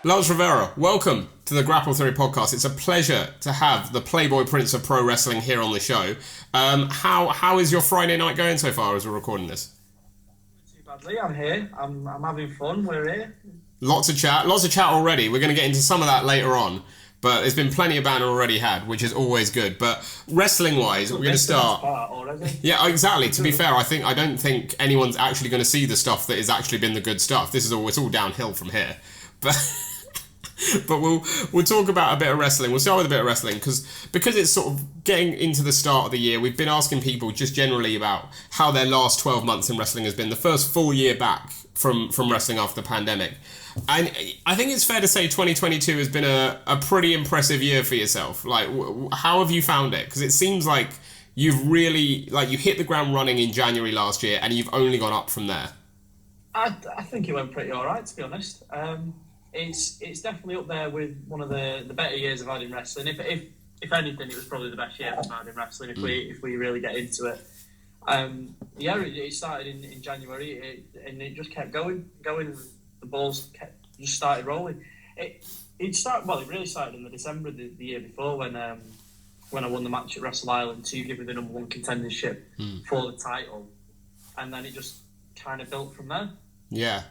Lance Revera, welcome to the Grapple Theory podcast. It's a pleasure to have the Playboy Prince of pro wrestling here on the show. How is your Friday night going so far as we're recording this? Not too badly. I'm here. I'm having fun. We're here. Lots of chat already. We're going to get into some of that later on, but there's been plenty of banter already had, which is always good. But wrestling-wise, we're going to start. Yeah, exactly. To be fair, I don't think anyone's actually going to see the stuff that has actually been the good stuff. It's all downhill from here. But we'll talk about a bit of wrestling. We'll start with a bit of wrestling because it's sort of getting into the start of the year. We've been asking people just generally about how their last 12 months in wrestling has been, the first full year back from wrestling after the pandemic. And I think it's fair to say 2022 has been a pretty impressive year for yourself. Like, how have you found it? Because it seems like you've really, you hit the ground running in January last year and you've only gone up from there. I think it went pretty all right, to be honest. It's definitely up there with one of the better years I've had in wrestling. If anything, it was probably the best year I've had in wrestling. If we really get into it, it started in January, and it just kept going. The balls just started rolling. It really started in the December the year before when I won the match at Wrestle Island to give me the number one contendership for the title, and then it just kind of built from there. Yeah,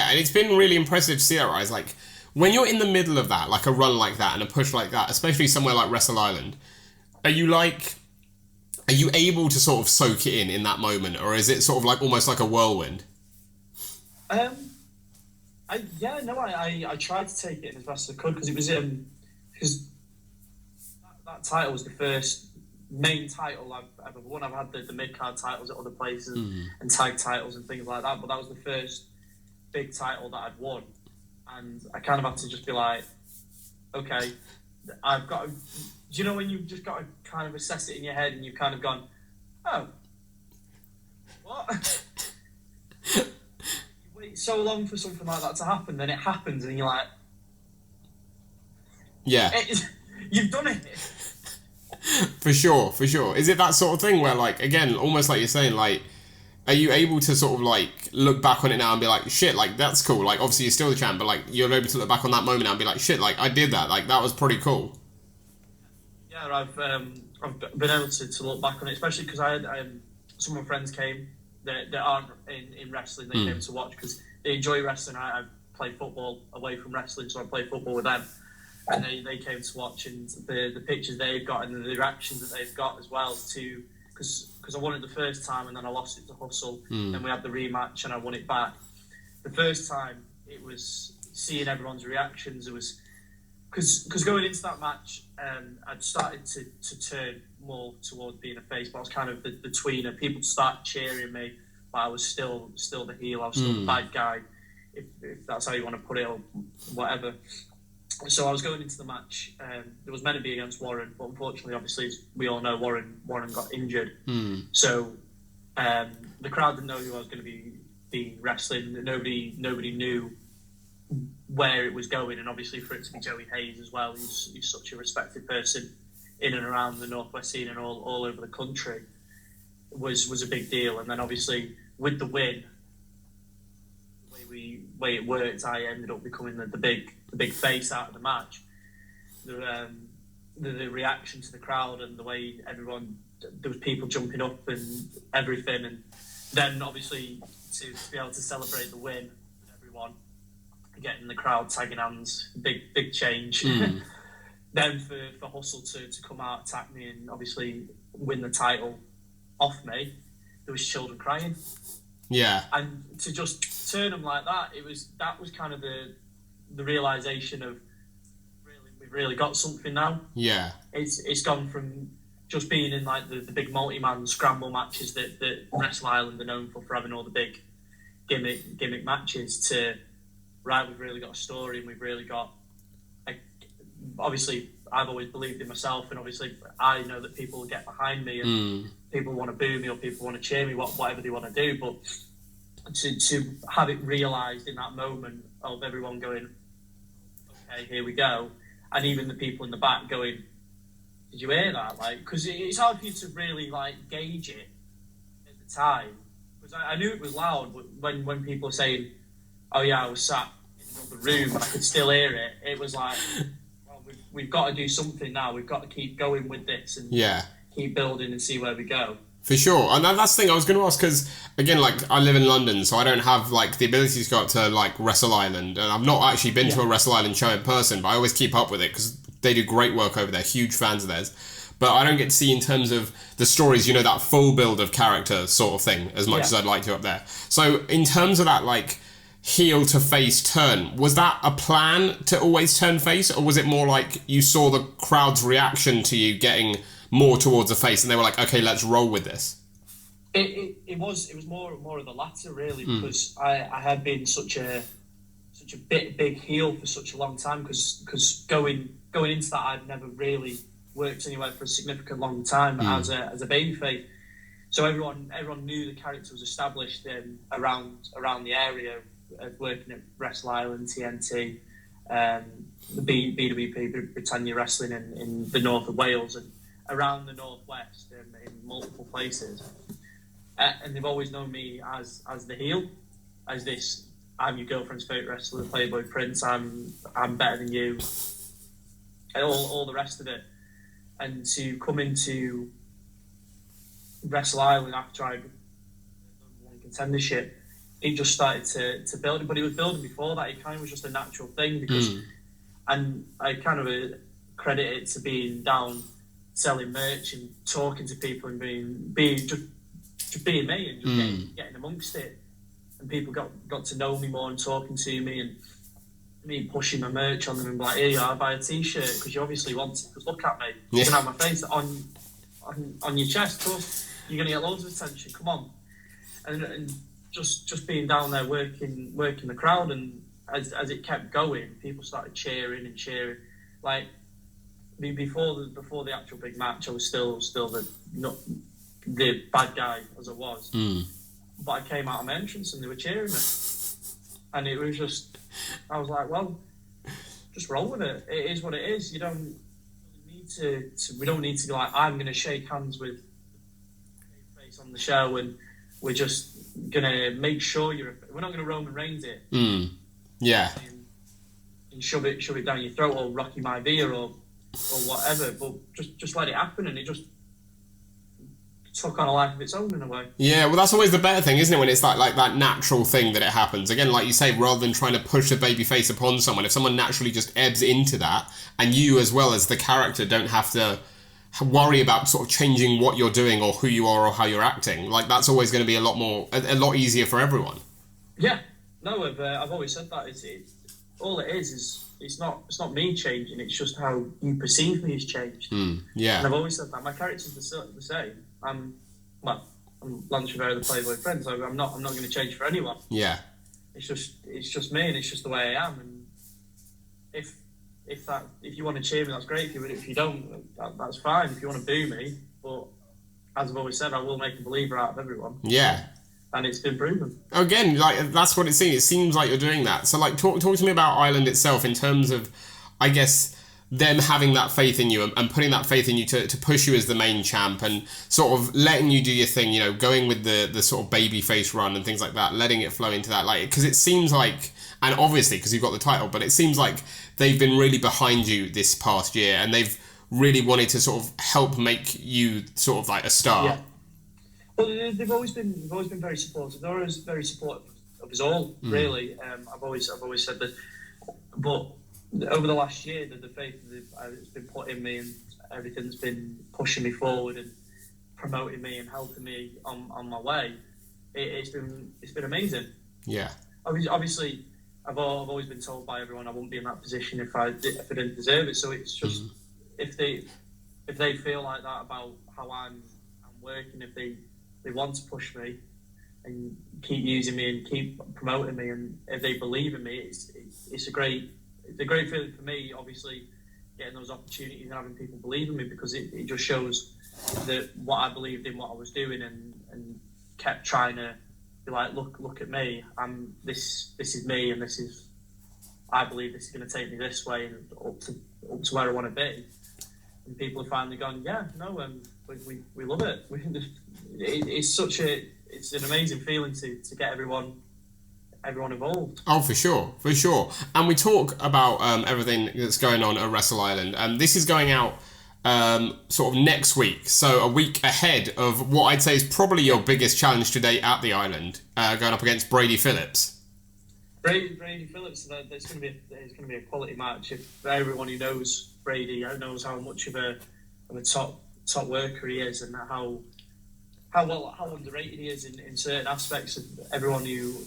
and it's been really impressive to see that rise. Like, when you're in the middle of that, like a run like that and a push like that, especially somewhere like Wrestle Island, are you able to sort of soak it in that moment, or is it sort of like almost like a whirlwind? I tried to take it in as best as I could because it was because that title was the first main title I've ever won. I've had the mid-card titles at other places and tag titles and things like that, but that was the first big title that I'd won, and I kind of had to just be like, okay, I've got to, do you know when you've just got to kind of assess it in your head and you've kind of gone, oh, what? You wait so long for something like that to happen, then it happens and you're like, yeah, you've done it. For sure. Is it that sort of thing where, like, again, almost like you're saying, like, are you able to sort of, like, look back on it now and be like, shit, like, that's cool. Like, obviously you're still the champ, but, like, you're able to look back on that moment now and be like, shit, like, I did that. Like, that was pretty cool. Yeah, I've been able to look back on it, especially because I had some of my friends came that aren't in wrestling. They came to watch because they enjoy wrestling. I play football away from wrestling, so I play football with them. And they came to watch, and the pictures they've got and the reactions that they've got as well too, because I won it the first time and then I lost it to Hustle. Then we had the rematch and I won it back. The first time, it was seeing everyone's reactions. It was because going into that match, I'd started to turn more toward being a face, but I was kind of the tweener. People started cheering me, but I was still the heel. I was still the bad guy, if that's how you want to put it, or whatever. So I was going into the match. It was meant to be against Warren, but unfortunately, obviously, as we all know, Warren got injured. So the crowd didn't know who I was going to be wrestling. Nobody knew where it was going, and obviously for it to be Joey Hayes as well, he's such a respected person in and around the Northwest scene and all over the country, was a big deal. And then obviously with the win, the way it worked, I ended up becoming the big face out of the match. The reaction to the crowd and the way everyone, there was people jumping up and everything, and then obviously to be able to celebrate the win with everyone, getting the crowd tagging hands, big change. Then for Hustle to come out, attack me, and obviously win the title off me, there was children crying. Yeah, and to just turn them like that, that was kind of the realization of we've really got something now. Yeah, it's gone from just being in like the big multi-man scramble matches that Wrestle Island are known for having all the big gimmick matches to, right, we've really got a story, and we've really got, obviously I've always believed in myself, and obviously I know that people will get behind me and people want to boo me or people want to cheer me, whatever they want to do, but to have it realised in that moment of everyone going, okay, here we go, and even the people in the back going, did you hear that? Like, because it's hard for you to really like gauge it at the time, because I knew it was loud, but when people are saying, oh yeah, I was sat in the room and I could still hear it. It was like, well, we've got to do something now. We've got to keep going with this and keep building and see where we go. For sure. And that's the thing I was going to ask, because, again, like, I live in London, so I don't have, like, the ability to go up to, like, Wrestle Island. And I've not actually been to a Wrestle Island show in person, but I always keep up with it, because they do great work over there, huge fans of theirs. But I don't get to see, in terms of the stories, you know, that full build of character sort of thing, as much as I'd like to up there. So, in terms of that, like, heel to face turn, was that a plan to always turn face, or was it more like you saw the crowd's reaction to you getting more towards the face and they were like, okay, let's roll with this? It was more of the latter, really, because I had been such a big heel for such a long time, because going into that, I'd never really worked anywhere for a significant long time as a babyface. So everyone knew the character was established around the area of working at Wrestle Island, TNT, the BWP, Britannia Wrestling in the north of Wales and around the northwest in multiple places. And they've always known me as the heel, as this, I'm your girlfriend's favourite wrestler, Playboy Prince, I'm better than you, and all the rest of it. And to come into Wrestle Island after I'd won contendership, it just started to build, but it was building before that. It kind of was just a natural thing, because, and I kind of credit it to being down selling merch and talking to people and being just being me and just getting amongst it, and people got to know me more and talking to me, and me pushing my merch on them and be like, here you are, buy a t-shirt because you obviously want it, because look at me, you can have my face on your chest, of course you're going to get loads of attention, come on. And just being down there working the crowd, and as it kept going, people started cheering. Like, before the actual big match, I was still the bad guy as I was. But I came out of my entrance and they were cheering me, and it was just, I was like, well, just roll with it. It is what it is. You don't need to we don't need to be like, I'm going to shake hands with face on the show and we're just gonna make sure we're not gonna Roman Reigns it. And shove it down your throat, or Rocky Maivia or whatever, but just let it happen, and it just took on a life of its own in a way. Yeah, well, that's always the better thing, isn't it, when it's like that natural thing that it happens. Again, like you say, rather than trying to push a baby face upon someone, if someone naturally just ebbs into that, and you as well as the character don't have to worry about sort of changing what you're doing or who you are or how you're acting, like, that's always going to be a lot easier for everyone. Yeah, no, I've always said that. All it is it's not me changing, it's just how you perceive me has changed. Yeah. And I've always said that my character's the same. I'm Lance Revera, the Playboy Prince. I'm not going to change for anyone. Yeah. It's just me, and it's just the way I am. And if you want to cheer me, that's great. If you don't, that's fine. If you want to boo me, but as I've always said, I will make a believer out of everyone. Yeah. And it's been proven. Again, like, that's what it seems. It seems like you're doing that. So, like, talk to me about Ireland itself in terms of, I guess, them having that faith in you and putting that faith in you to push you as the main champ and sort of letting you do your thing, you know, going with the sort of babyface run and things like that, letting it flow into that. Like, because it seems like, and obviously because you've got the title, but it seems like they've been really behind you this past year, and they've really wanted to sort of help make you sort of like a star. Yeah. Well, they've always been very supportive. They're always very supportive of us all, really. I've always said that. But over the last year, the faith that's been put in me and everything's been pushing me forward and promoting me and helping me on my way. It's been amazing. Yeah. Obviously, I've always been told by everyone I wouldn't be in that position if I didn't deserve it. So it's just if they feel like that about how I'm working, if they want to push me and keep using me and keep promoting me, and if they believe in me, it's a great feeling for me. Obviously, getting those opportunities and having people believe in me, because it just shows that what I believed in, what I was doing, and kept trying to be like, look at me. This is me, and I believe this is going to take me this way and up to where I want to be. And people have finally gone, yeah, no, we love it. It's an amazing feeling to get everyone everyone involved. Oh, for sure. And we talk about everything that's going on at Wrestle Island, and this is going out sort of next week, so a week ahead of what I'd say is probably your biggest challenge to date at the island, going up against Brady Phillips. Brady Phillips, it's going to be a quality match. If everyone who knows Brady knows how much of a top worker he is, and how underrated he is in certain aspects. Of everyone who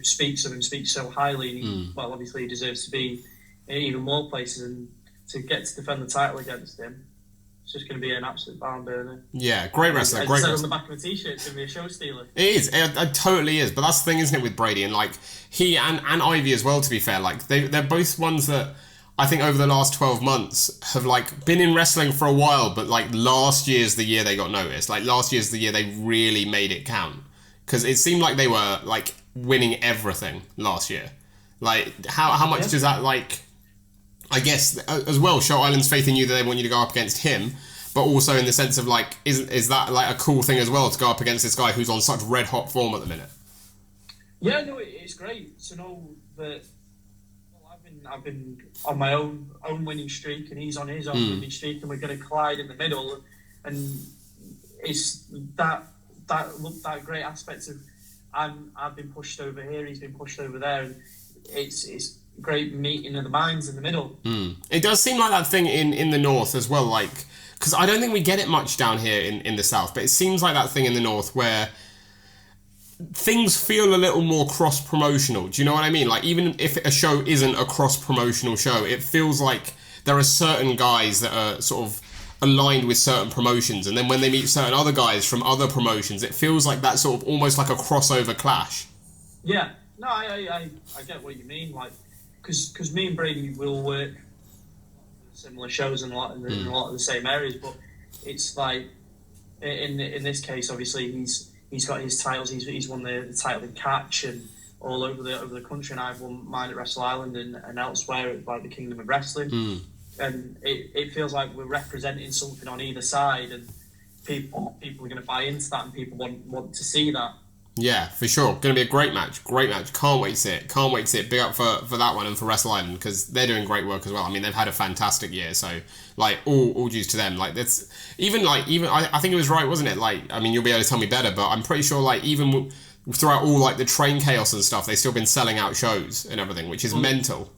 speaks of him speaks so highly, and well, obviously he deserves to be in even more places, and to get to defend the title against him, it's just going to be an absolute barn burner. Yeah, great wrestler. Great wrestler. On the back of a t-shirt, it's going to be a show stealer. It is. It totally is. But that's the thing, isn't it, with Brady? And like he and Ivy as well, to be fair. Like they're both ones that I think over the last 12 months have like been in wrestling for a while, but like last year's the year they got noticed. Like last year's the year they really made it count. Because it seemed like they were like winning everything last year. Like how much does that like... I guess as well, show Island's faith in you that they want you to go up against him, but also in the sense of like, is that like a cool thing as well to go up against this guy who's on such red hot form at the minute? Yeah, no, it's great to know that. Well, I've been on my own winning streak, and he's on his own winning streak, and we're going to collide in the middle, and it's that great aspect of I've been pushed over here, he's been pushed over there, and it's great meeting of the minds in the middle. It does seem like that thing in the north as well, like, because I don't think we get it much down here in the south, but it seems like that thing in the north where things feel a little more cross-promotional. Do you know what I mean? Like, even if a show isn't a cross-promotional show, it feels like there are certain guys that are sort of aligned with certain promotions, and then when they meet certain other guys from other promotions, it feels like that sort of almost like a crossover clash. Yeah, no, I get what you mean, like, because me and Brady will work similar shows in a lot of the same areas, but it's like in this case, obviously he's got his titles. He's won the title in catch and all over the country, and I've won mine at Wrestle Island and elsewhere at like the Kingdom of Wrestling. And it feels like we're representing something on either side, and people are going to buy into that, and people want to see that. Yeah, for sure. Going to be a great match. Can't wait to see it. Big up for that one and for Wrestle Island, because they're doing great work as well. I mean, they've had a fantastic year, so like all dues to them. Like that's even I think it was right, wasn't it? Like, I mean, you'll be able to tell me better, but I'm pretty sure like even throughout all like the train chaos and stuff, they've still been selling out shows and everything, which is mental.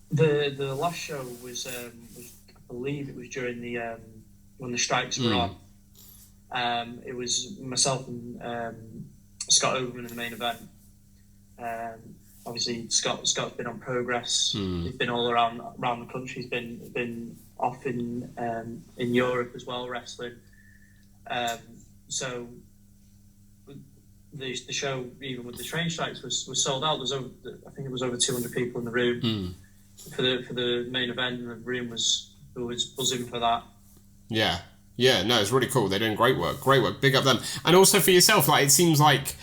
The last show was I believe it was during the when the strikes were on. It was myself and Scott Overman in the main event. Obviously, Scott's been on Progress. He's been all around the country. He's been off in Europe as well, wrestling. So the show, even with the train strikes, was sold out. I think it was over 200 people in the room for the main event, and the room was buzzing for that. Yeah, no, it's really cool. They're doing great work. Big up them. And also for yourself, like, it seems like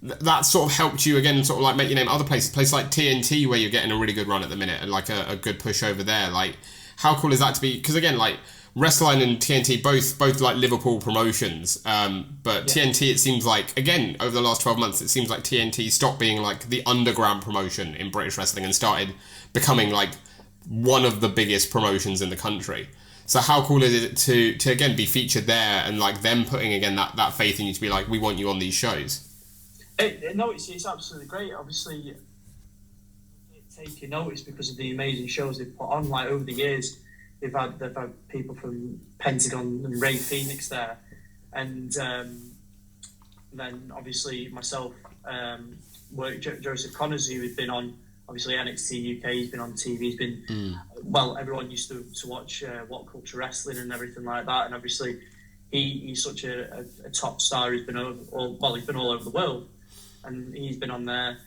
that sort of helped you again, sort of like make your name other places like TNT, where you're getting a really good run at the minute and like a good push over there. Like, how cool is that to be? Because again, like Wrestle Island and TNT, both like Liverpool promotions. But TNT, it seems like, again, over the last 12 months, it seems like TNT stopped being like the underground promotion in British wrestling and started becoming like one of the biggest promotions in the country. So how cool is it to again be featured there, and like them putting again that faith in you to be like, we want you on these shows? No, it's absolutely great. Obviously, taking notice because of the amazing shows they've put on. Like over the years, they've had people from Pentagon and Ray Phoenix there, and then obviously myself, Joseph Connors, who had been on obviously NXT UK. He's been on TV. He's been well. Everyone used to watch What Culture Wrestling and everything like that. And obviously, he's such a top star. He's been he's been all over the world, and he's been on there.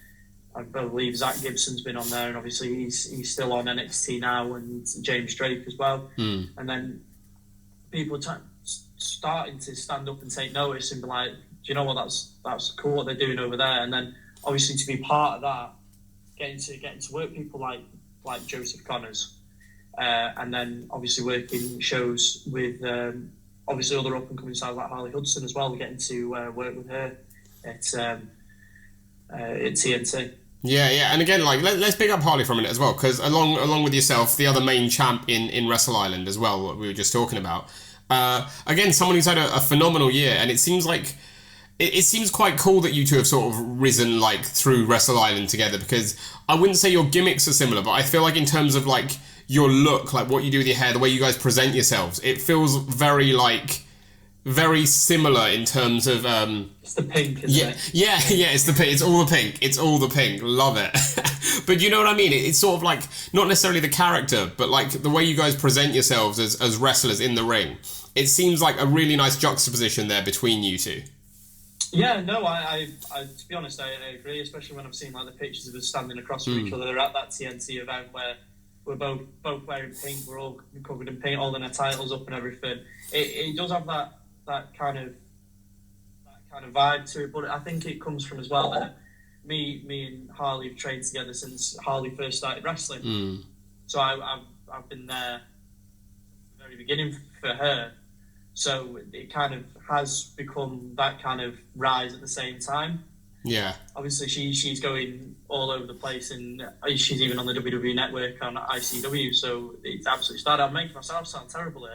I believe Zach Gibson's been on there, and obviously he's still on NXT now, and James Drake as well. And then people are starting to stand up and take notice and be like, do you know what? That's cool what they're doing over there. And then obviously to be part of that, getting to work people like Joseph Connors, and then obviously working shows with obviously other up and coming stars like Harley Hudson as well. We're getting to work with her at TNT. Yeah, and again, like let's pick up Harley for a minute as well, because along with yourself, the other main champ in Wrestle Island as well, what we were just talking about. Again, someone who's had a phenomenal year, and it seems like it seems quite cool that you two have sort of risen like through Wrestle Island together, because I wouldn't say your gimmicks are similar, but I feel like in terms of like your look, like what you do with your hair, the way you guys present yourselves, it feels very similar in terms of it's the pink, isn't it? Yeah, it's the pink. It's all the pink. Love it. But you know what I mean? It's sort of like not necessarily the character, but like the way you guys present yourselves as wrestlers in the ring. It seems like a really nice juxtaposition there between you two. Yeah, no, I to be honest, I agree, especially when I've seen like the pictures of us standing across from each other at that TNT event where we're both wearing pink, we're all covered in paint, holding our titles up and everything. It does have that kind of vibe to it, but I think it comes from as well that me and Harley have trained together since Harley first started wrestling. So I've been there at the very beginning for her. So it kind of has become that kind of rise at the same time. Yeah. Obviously, she's going all over the place, and she's even on the WWE Network on ICW. So it's absolutely started. I'm making myself sound terrible here.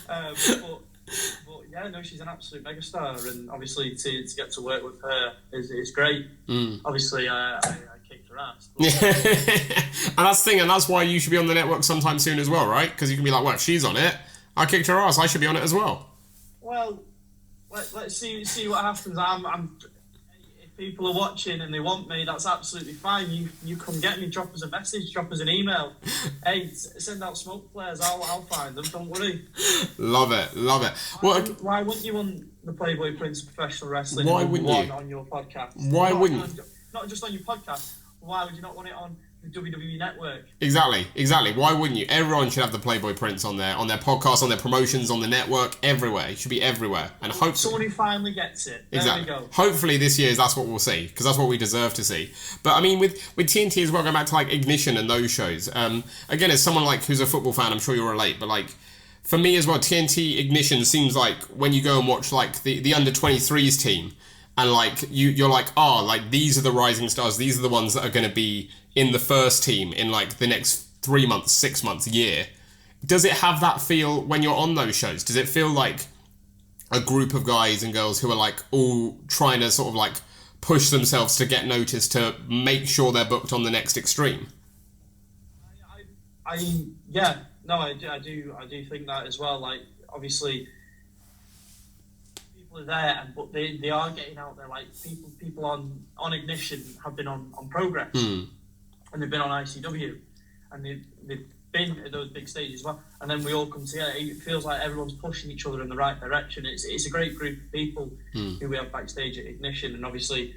But yeah, no, she's an absolute megastar, and obviously to get to work with her is great. Obviously, I kicked her ass. And that's the thing, and that's why you should be on the network sometime soon as well, right? Because you can be like, well, if she's on it, I kicked her ass, I should be on it as well. Well, let's see what happens. If people are watching and they want me, that's absolutely fine. You come get me, drop us a message, drop us an email. Hey, send out smoke flares, I'll find them, don't worry. Love it. Why wouldn't you want the Playboy Prince of Professional Wrestling on your podcast? Not just on your podcast, why would you not want it on the WWE Network? Exactly. Why wouldn't you? Everyone should have the Playboy Prince on their podcast, on their promotions, on the network, everywhere. It should be everywhere. And hopefully someone who finally gets it. There we go. Hopefully this year that's what we'll see, because that's what we deserve to see. But I mean, with TNT as well, going back to like Ignition and those shows. Again, as someone like who's a football fan, I'm sure you'll relate. But like for me as well, TNT Ignition seems like when you go and watch like the under 23s team. And like you're like, like these are the rising stars. These are the ones that are going to be in the first team in like the next 3 months, 6 months, year. Does it have that feel when you're on those shows? Does it feel like a group of guys and girls who are like all trying to sort of like push themselves to get noticed, to make sure they're booked on the next Extreme? I do think that as well. Like obviously, are there, but they are getting out there. Like people on Ignition have been on Progress, and they've been on ICW, and they've been at those big stages as well. And then we all come together. It feels like everyone's pushing each other in the right direction. It's a great group of people who we have backstage at Ignition, and obviously,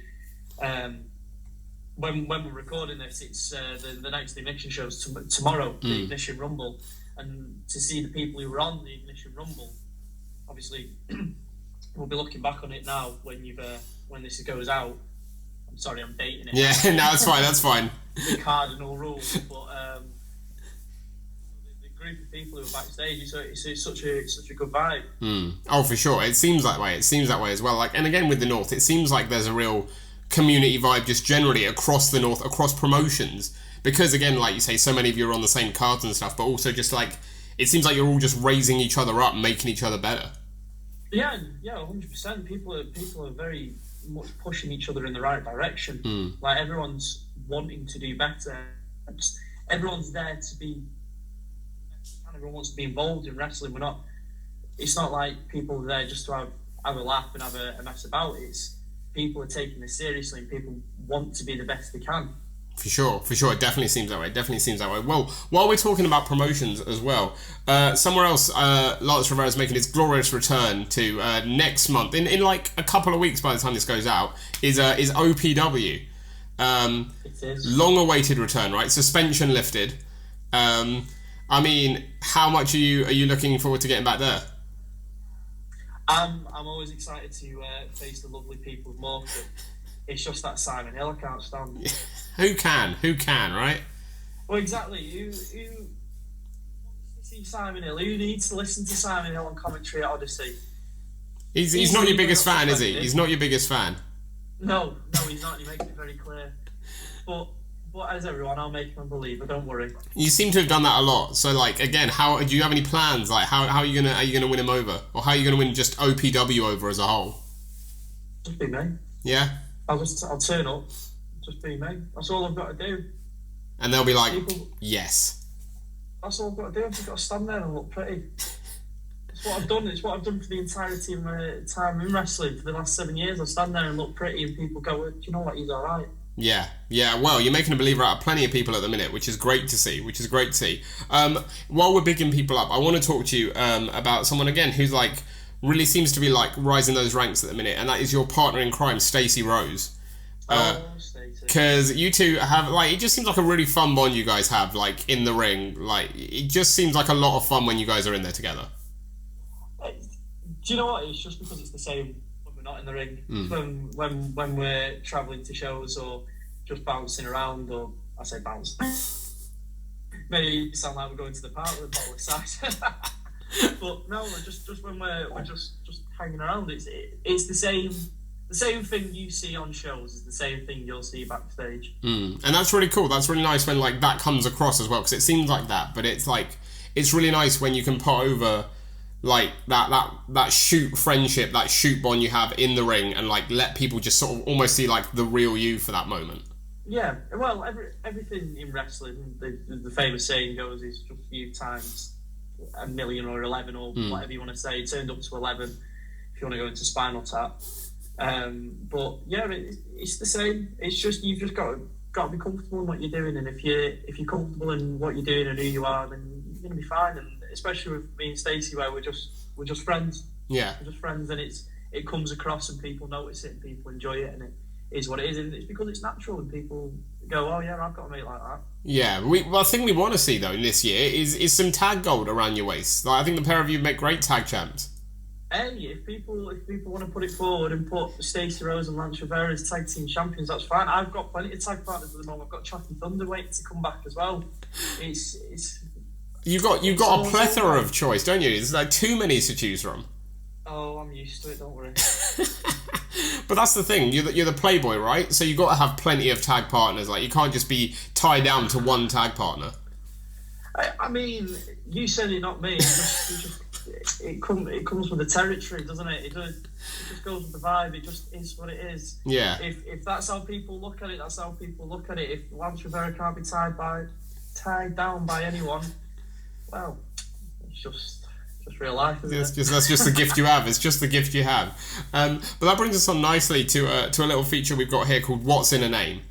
when we're recording this, it's the next Ignition show's tomorrow, the Ignition Rumble, and to see the people who were on the Ignition Rumble, obviously. We'll be looking back on it now when this goes out. I'm sorry, I'm dating it. Yeah, no, that's fine. The cardinal rules, but the group of people who are backstage, it's such a good vibe. Oh, for sure. It seems that way. It seems that way as well. Like, and again with the North, it seems like there's a real community vibe just generally across the North, across promotions. Because again, like you say, so many of you are on the same cards and stuff, but also just like it seems like you're all just raising each other up, making each other better. Yeah, 100%. People are very much pushing each other in the right direction. Like everyone's wanting to do better. Everyone's there to be. Everyone wants to be involved in wrestling. It's not like people are there just to have a laugh and have a mess about. It's people are taking this seriously, and people want to be the best they can. For sure. It definitely seems that way. Well, while we're talking about promotions as well, somewhere else, Lance Revera is making his glorious return to next month, in like a couple of weeks by the time this goes out, is OPW. It is. Long-awaited return, right? Suspension lifted. I mean, how much are you looking forward to getting back there? I'm always excited to face the lovely people of Morton. It's just that Simon Hill I can't stand. Who can, right? Well, exactly. Who wants to see Simon Hill? Who needs to listen to Simon Hill on commentary at Odyssey? He's not your biggest fan, is he? He's not your biggest fan. No, he's not. He makes it very clear. But as everyone, I'll make him a believer. Don't worry. You seem to have done that a lot. So, like, again, how do you have any plans? Like, how are you gonna win him over, or how are you gonna win just OPW over as a whole? Just be me. Yeah. I'll turn up. Just be me. That's all I've got to do. And they'll be like, yes. That's all I've got to do. I've just got to stand there and look pretty. It's what I've done. It's what I've done for the entirety of my time in wrestling for the last 7 years. I stand there and look pretty, and people go, well, "Do you know what? He's all right." Yeah. Well, you're making a believer out of plenty of people at the minute, which is great to see. While we're bigging people up, I want to talk to you about someone again who's like really seems to be like rising those ranks at the minute, and that is your partner in crime, Stacey Rose. Because you two have like, it just seems like a really fun bond you guys have, like in the ring. Like it just seems like a lot of fun when you guys are in there together. Do you know what? It's just because it's the same when we're not in the ring. When we're travelling to shows or just bouncing around, or I say bounce. Maybe it sound like we're going to the park with a bottle of cider. But no, just when we're just hanging around, it's the same. The same thing you see on shows is the same thing you'll see backstage. And that's really cool. That's really nice when like that comes across as well, because it seems like that, but it's like it's really nice when you can put over like that shoot friendship, that shoot bond you have in the ring, and like let people just sort of almost see like the real you for that moment. Yeah, well, everything in wrestling, the famous saying goes, is just you times a million or 11 or whatever you want to say. It turned up to 11 if you want to go into Spinal Tap. But yeah, it's the same. It's just you've just got to be comfortable in what you're doing, and if you're comfortable in what you're doing and who you are, then you're gonna be fine. And especially with me and Stacey, where we're just friends. Yeah, we're just friends, and it comes across, and people notice it, and people enjoy it, and it is what it is, and it's because it's natural, and people go, "Oh yeah, I've got a mate like that." Yeah, the thing we want to see though in this year is some tag gold around your waist. Like, I think the pair of you make great tag champs. Hey, if people want to put it forward and put Stacey Rose and Lance Revera as tag team champions, that's fine. I've got plenty of tag partners at the moment. I've got Chucky Thunder waiting to come back as well. You've got a plethora of choice, don't you? There's like too many to choose from. Oh, I'm used to it. Don't worry. But that's the thing. You're the Playboy, right? So you've got to have plenty of tag partners. Like you can't just be tied down to one tag partner. I mean, you said it, not me. It comes with the territory, doesn't it? It just goes with the vibe. It just is what it is. Yeah. If that's how people look at it, that's how people look at it. If Lance Revera can't be tied down by anyone, well, it's just real life, isn't it? That's just the gift you have. It's just the gift you have. But that brings us on nicely to a little feature we've got here called "What's in a Name."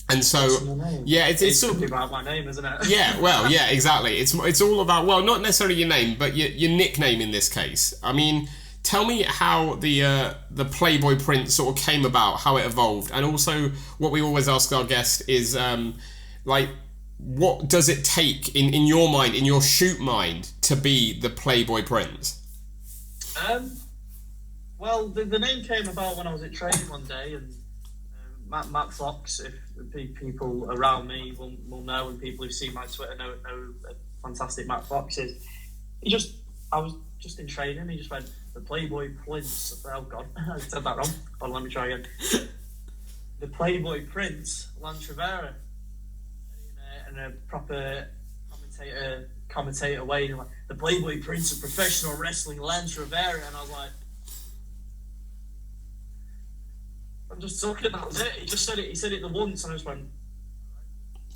And so, yeah, it's sort of about my name, isn't it? Yeah, well, yeah, exactly. It's all about, well, not necessarily your name, but your nickname in this case. I mean, tell me how the Playboy Prince sort of came about, how it evolved, and also what we always ask our guests is, like, what does it take in your mind, in your shoot mind, to be the Playboy Prince? Well, the name came about when I was at training one day, and Matt Fox, if people around me will know, and people who've seen my Twitter know fantastic Matt Fox is. I was just in training, he just went, the Playboy Prince. Oh God, I said that wrong. Hold on, let me try again. The Playboy Prince, Lance Revera, in a proper commentator way, and like, the Playboy Prince of professional wrestling, Lance Revera, and I was like, I'm just talking, that was it. He said it the once, and I just went.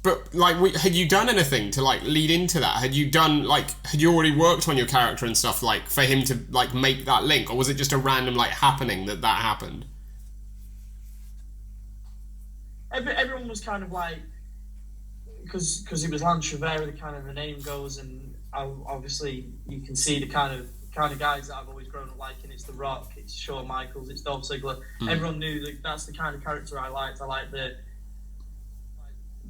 But like, had you done anything to like lead into that? Had you already worked on your character and stuff, like for him to like make that link, or was it just a random like happening that happened? Everyone was kind of like, because it was Lance Revera, the name goes, and obviously you can see the kind of guys that I've always grown up liking. It's The Rock, it's Shawn Michaels, it's Dolph Ziggler. Everyone knew that's the kind of character I liked. I like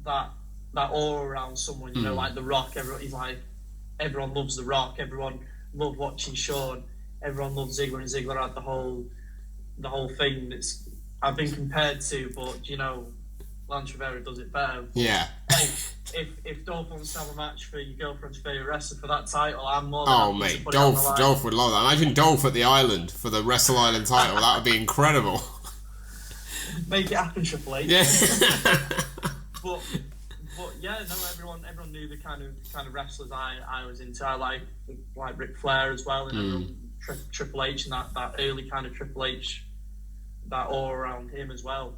that aura around someone, you know, like The Rock. Everyone loves The Rock. Everyone loved watching Shawn. Everyone loved Ziggler, and Ziggler had the whole thing that's I've been compared to, but you know, Lance Revera does it better. Yeah. Hey, if Dolph wants to have a match for your girlfriend's favourite wrestler for that title, I'm more than happy mate, to put Dolph would love that. Imagine Dolph at the Island for the Wrestle Island title. That would be incredible. Make it happen, Triple H. Yeah. but yeah, no, everyone knew the kind of wrestlers I was into. I like Ric Flair as well, and everyone, Triple H, and that early kind of Triple H, that all around him as well.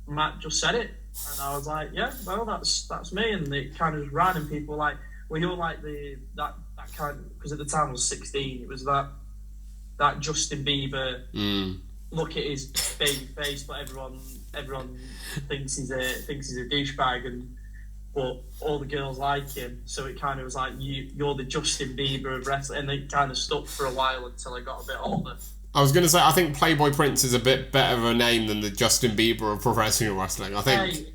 Matt just said it, and I was like, yeah, well, that's me, and it kind of just ran, and people were like, well, you're like that kind of, because at the time I was 16, it was that Justin Bieber look at his baby face, but everyone thinks he's a douchebag, but all the girls like him, so it kind of was like you're the Justin Bieber of wrestling, and it kind of stuck for a while until I got a bit older. I was going to say, I think Playboy Prince is a bit better of a name than the Justin Bieber of professional wrestling. I think.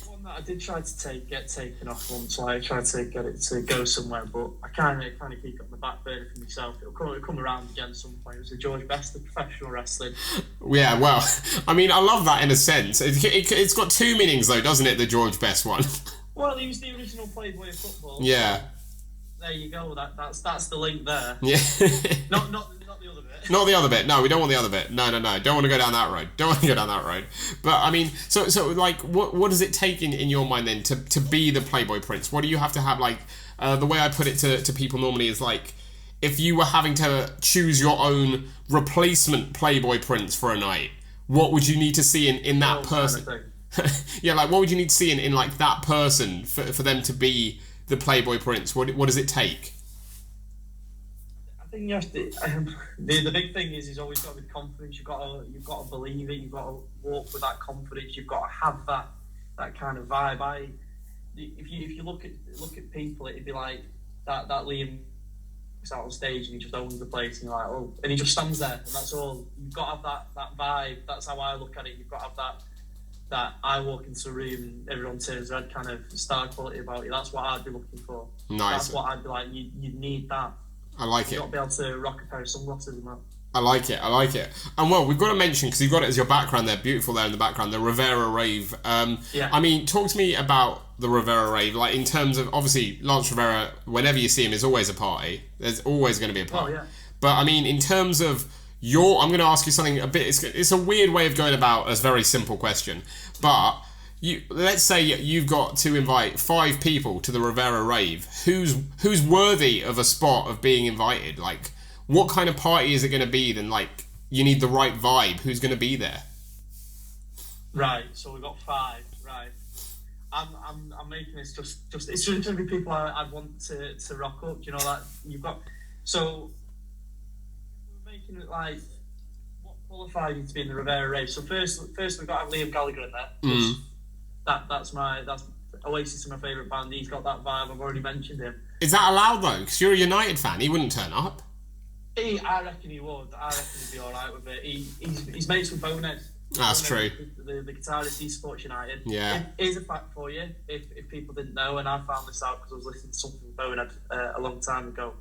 One that I did try to get taken off once, so I tried to get it to go somewhere, but I kind of keep it on the back burner for myself. It'll come around again at some point. It was the George Best of professional wrestling. Yeah, well, I mean, I love that in a sense. It's got two meanings though, doesn't it? The George Best one. Well, he was the original Playboy of football. Yeah. So there you go. That's the link there. Yeah. Not the other bit. Not the other bit. No, we don't want the other bit. No. Don't want to go down that road. But I mean, so like, what does it take in your mind then to be the Playboy Prince? What do you have to have? Like, the way I put it to people normally is like, if you were having to choose your own replacement Playboy Prince for a night, what would you need to see in that person? Kind of Yeah, like what would you need to see in like that person for them to be the Playboy Prince? What does it take? I think you have to. The big thing is he's always got to be confident. You've got to believe it. You've got to walk with that confidence. You've got to have that kind of vibe. If you look at people, it'd be like that Liam out on stage and he just owns the place, and you're like, oh, and he just stands there, and that's all. You've got to have that vibe. That's how I look at it. You've got to have that I walk into a room and everyone turns red kind of star quality about you. That's what I'd be looking for. Nice. That's what I'd be like. You need that. I like it. You've got to be able to rock a pair of sunglasses and that. I like it. And well, we've got to mention, because you've got it as your background there, beautiful there in the background, the Revera rave. Yeah. I mean, talk to me about the Revera rave, like in terms of, obviously, Lance Revera, whenever you see him, is always a party. There's always going to be a party. Oh, yeah. But I mean, in terms of I'm going to ask you something a bit, it's a weird way of going about a very simple question, but let's say you've got to invite 5 people to the Revera rave. Who's worthy of a spot of being invited? Like, what kind of party is it going to be? Then, like, you need the right vibe. Who's going to be there? Right. So we've got 5. Right. I'm making this just it's just going to be people I'd want to rock up. You know, that you've got. So we're making it like what qualified you to be in the Revera rave. So first we've got to have Liam Gallagher in there. That's Oasis is my favourite band. He's got that vibe. I've already mentioned him. Is that allowed though? Because you're a United fan. He wouldn't turn up. I reckon he would. I reckon he'd be all right with it. He's mates with Bonehead. That's true. The guitarist, he supports United. Yeah. Here's a fact for you, if people didn't know, and I found this out because I was listening to something with Bonehead a long time ago.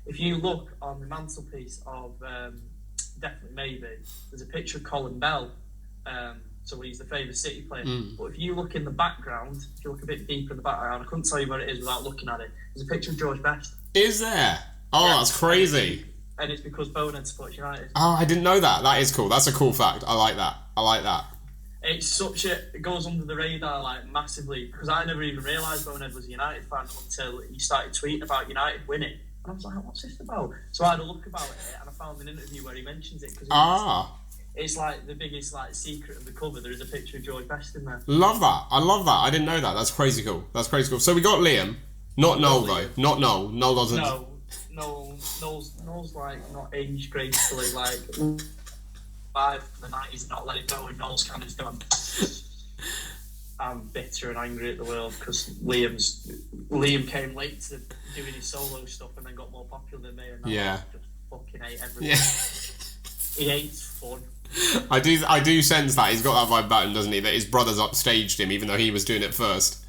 If you look on the mantelpiece of Definitely Maybe, there's a picture of Colin Bell. So he's the favourite City player. But if you look in the background, if you look a bit deeper in the background, I couldn't tell you what it is without looking at it. There's a picture of George Best. Is there? Oh, yeah, that's crazy. And it's because Bonehead supports United. Oh, I didn't know that. That is cool. That's a cool fact. I like that. It's it goes under the radar like massively, because I never even realised Bonehead was a United fan until he started tweeting about United winning. And I was like, what's this about? So I had a look about it, and I found an interview where he mentions it. Cause it's like the biggest like secret of the cover. There is a picture of George Best in there. Love that. I love that. I didn't know that. That's crazy cool. So we got Liam. Not Noel though. Not Noel. Noel doesn't. No, Noel's like not aged gracefully, like 5 from the 90s, not let it go, and Noel's kind of done. I'm bitter and angry at the world because Liam came late to doing his solo stuff and then got more popular than me, and I just fucking hate everything. Yeah. He hates fun. I do sense that he's got that vibe about him, doesn't he? That his brothers upstaged him, even though he was doing it first.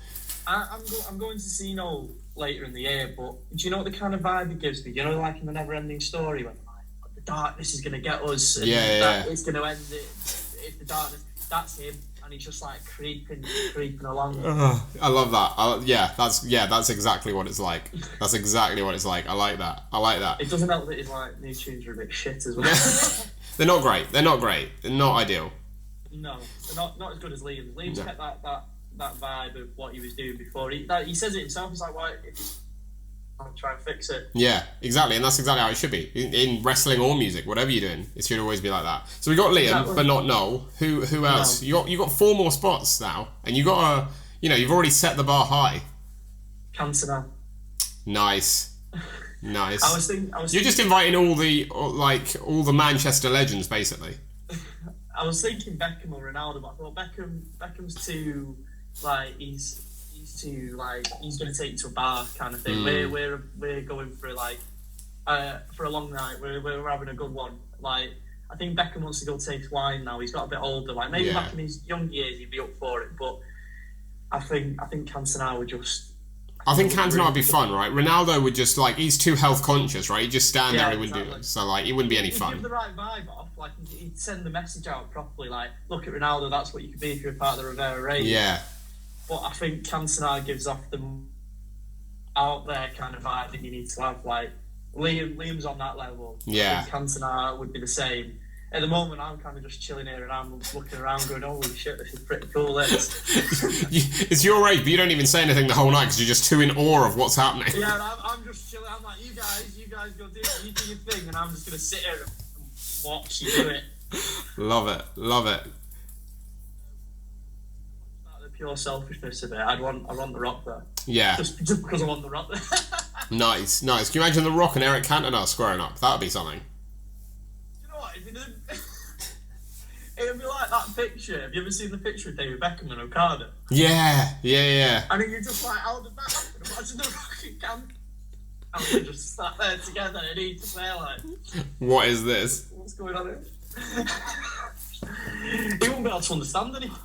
I'm going to see Noel later in the year, but do you know what the kind of vibe it gives me? You know, like in the Never-Ending Story, when like, the darkness is going to get us, and it's going to end it. If the darkness, that's him, and he's just like creeping along. I love that. That's exactly what it's like. That's exactly what it's like. I like that. It doesn't help that his like new tunes are a bit shit as well. They're not great. They're not ideal. No, not as good as Liam. Liam's No. kept that vibe of what he was doing before. He says it himself. He's like, why? I'll try and fix it. Yeah, exactly, and that's exactly how it should be in wrestling or music, whatever you're doing. It should always be like that. So we got Liam, Exactly. but not Noel. Who else? No. You got 4 more spots now, and you got you've already set the bar high. Cantona. Nice. I was thinking. You're just inviting all the Manchester legends, basically. I was thinking Beckham or Ronaldo, but I thought Beckham's too he's too he's going to take you to a bar kind of thing. We're going for for a long night. We're having a good one. I think Beckham wants to go taste wine now. He's got a bit older. Maybe back in his young years he'd be up for it, but I think Cantona would just. I think Cantona would be fun, right? Ronaldo would just he's too health conscious, right? He'd just stand there and he wouldn't do it. So it wouldn't be any fun. He'd give the right vibe off. He'd send the message out properly. Look at Ronaldo. That's what you could be if you're a part of the Revera race. Yeah. But I think Cantona gives off the out there kind of vibe that you need to have. Liam's on that level. Yeah. I think Cantona would be the same. At the moment, I'm kind of just chilling here and I'm looking around going, holy shit, this is pretty cool, this. It's your age, but you don't even say anything the whole night because you're just too in awe of what's happening. Yeah, and I'm just chilling. I'm like, you guys go do it. You do your thing. And I'm just going to sit here and watch you do it. Love it. The pure selfishness of it. I want The Rock there. Yeah. Just because I want The Rock there. Nice. Can you imagine The Rock and Eric Cantona squaring up? That would be something. You know what? It would be like that picture. Have you ever seen the picture of David Beckham and Okada? Yeah. And then you're just how did that happen? Imagine The Rock and Cantona. And they just sat there together and he'd just say what is this? What's going on here? He wouldn't be able to understand anymore.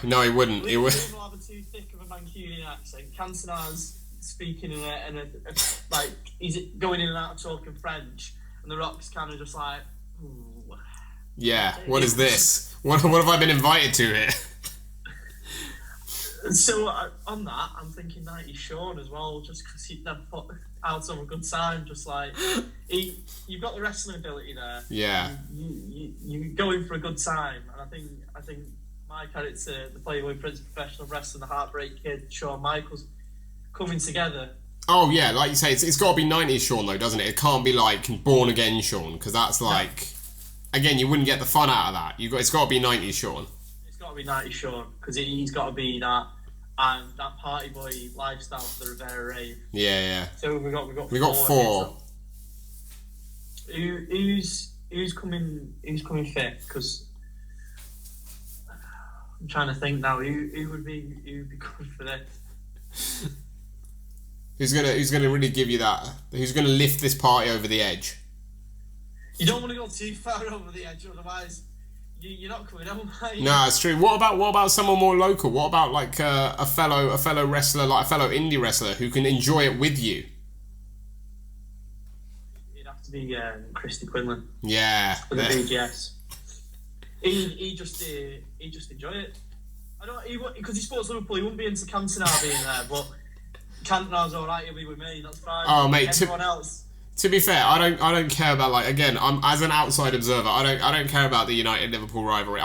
No, he wouldn't. He would. Liam will have a too thick of a Mancunian accent. Cantona's speaking in a he's going in and out of talking French, and The Rock's kind of just ooh. Yeah. What is this? What have I been invited to here? So on that, I'm thinking 90 Sean as well, just because he'd never put out on a good time. Just you've got the wrestling ability there. Yeah. You go in for a good time, and I think my character, the Playboy Prince, professional wrestler, the Heartbreak Kid, Shawn Michaels, coming together. Oh yeah, like you say, it's got to be 90s Sean though, doesn't it? It can't be Born Again Sean, because that's again, you wouldn't get the fun out of that. It's got to be 90s Sean. It's got to be 90 Sean, because he's got to be that party boy lifestyle for the Revera rave. Yeah. So we got four. Who's coming fifth? Because I'm trying to think now. Who would be good for this? Who's gonna really give you that? Who's gonna lift this party over the edge? You don't want to go too far over the edge, otherwise you're not coming home. No, it's true. What about someone more local? What about a fellow wrestler, a fellow indie wrestler who can enjoy it with you? It'd have to be Christy Quinlan. Yeah. For the BGS. He just enjoy it. Because he supports Liverpool. He wouldn't be into Cantona being there, but Cantona's all right. He'll be with me. That's fine. Oh mate, everyone else. To be fair, I don't care about again. I'm as an outside observer. I don't care about the United Liverpool rivalry.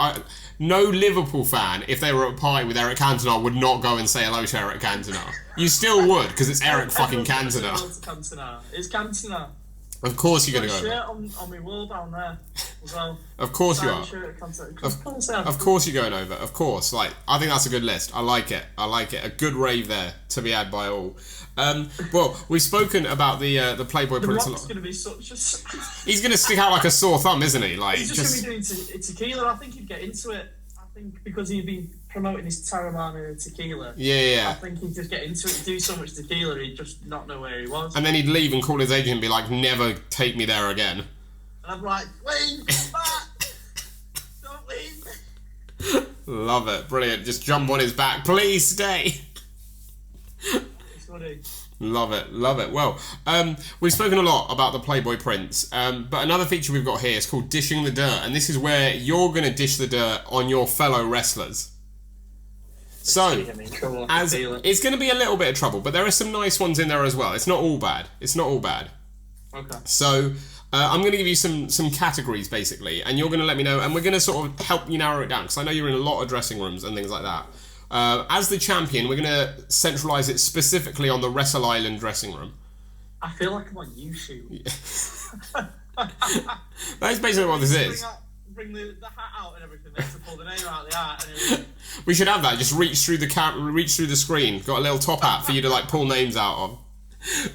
No Liverpool fan, if they were at a party with Eric Cantona, would not go and say hello to Eric Cantona. You still would, because it's Eric fucking Cantona. It's Cantona. Of course you're gonna go. Shirt on my wall down there as well. Of course you are. Of course you're going over. Of course. I think that's a good list. I like it. A good rave there to be had by all. Well, we've spoken about the Playboy Prince a lot. Rock's going to be such a... He's going to stick out like a sore thumb, isn't he? He's just going to be doing tequila. I think he'd get into it. I think because he'd be promoting his Terramana tequila. Yeah. I think he'd just get into it. He'd do so much tequila, he'd just not know where he was. And then he'd leave and call his agent and be like, never take me there again. And I'm like, leave, come back! Don't leave! Love it. Brilliant. Just jump on his back. Please stay. It's funny. Love it. Well, we've spoken a lot about the Playboy Prince, but another feature we've got here is called Dishing the Dirt, and this is where you're going to dish the dirt on your fellow wrestlers. So, it's going to be a little bit of trouble, but there are some nice ones in there as well. It's not all bad. Okay. So, I'm going to give you some categories, basically, and you're going to let me know, and we're going to sort of help you narrow it down, because I know you're in a lot of dressing rooms and things like that. As the champion, we're going to centralise it specifically on the Wrestle Island dressing room. I feel like I'm on YouTube. That's basically what this is. Bring the hat out and everything, then to pull the name out of the hat. And we should have that. Just reach through the screen. Got a little top hat for you to like pull names out of.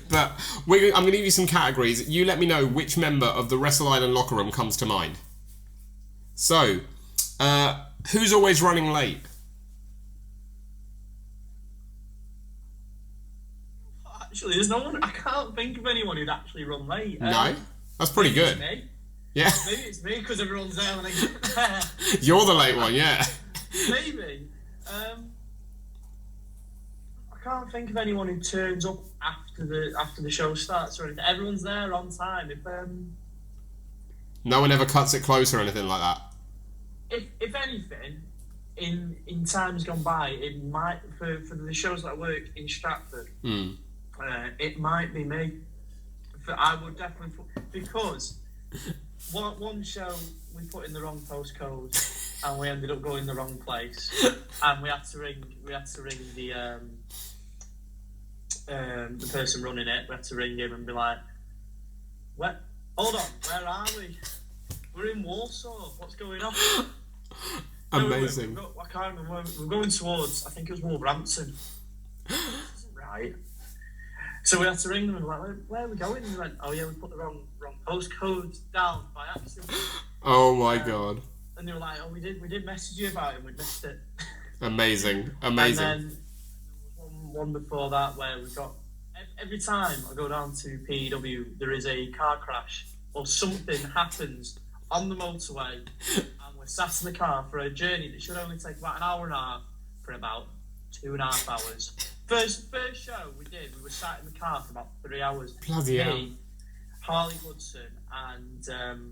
But I'm going to give you some categories. You let me know which member of the Wrestle Island locker room comes to mind. So, who's always running late? Actually, there's no one. I can't think of anyone who'd actually run late. No, that's pretty good. Me. Yeah. Maybe it's me because everyone's there when I get there. You're the late one, yeah. Maybe. I can't think of anyone who turns up after the show starts or anything. Everyone's there on time. No one ever cuts it close or anything like that. If anything, in times gone by, it might for the shows that I work in Stratford, it might be me. I would definitely because. One show we put in the wrong postcode and we ended up going the wrong place, and we had to ring the person running it. We had to ring him and be like, hold on, where are we? We're in Warsaw. What's going on? Amazing. I can't remember. We're going towards, I think it was Wolverhampton. Right. So we had to ring them and like, where are we going? And we went, oh yeah, we put the wrong postcode down by accident. Oh my god. And they were like, oh, we did message you about it, we missed it. Amazing. And then there was one before that where we got, every time I go down to PEW, there is a car crash or something happens on the motorway, and we're sat in the car for a journey that should only take about an hour and a half for about 2.5 hours. First show we were sat in the car for about 3 hours. Bloody hell. Me, Harley Hudson and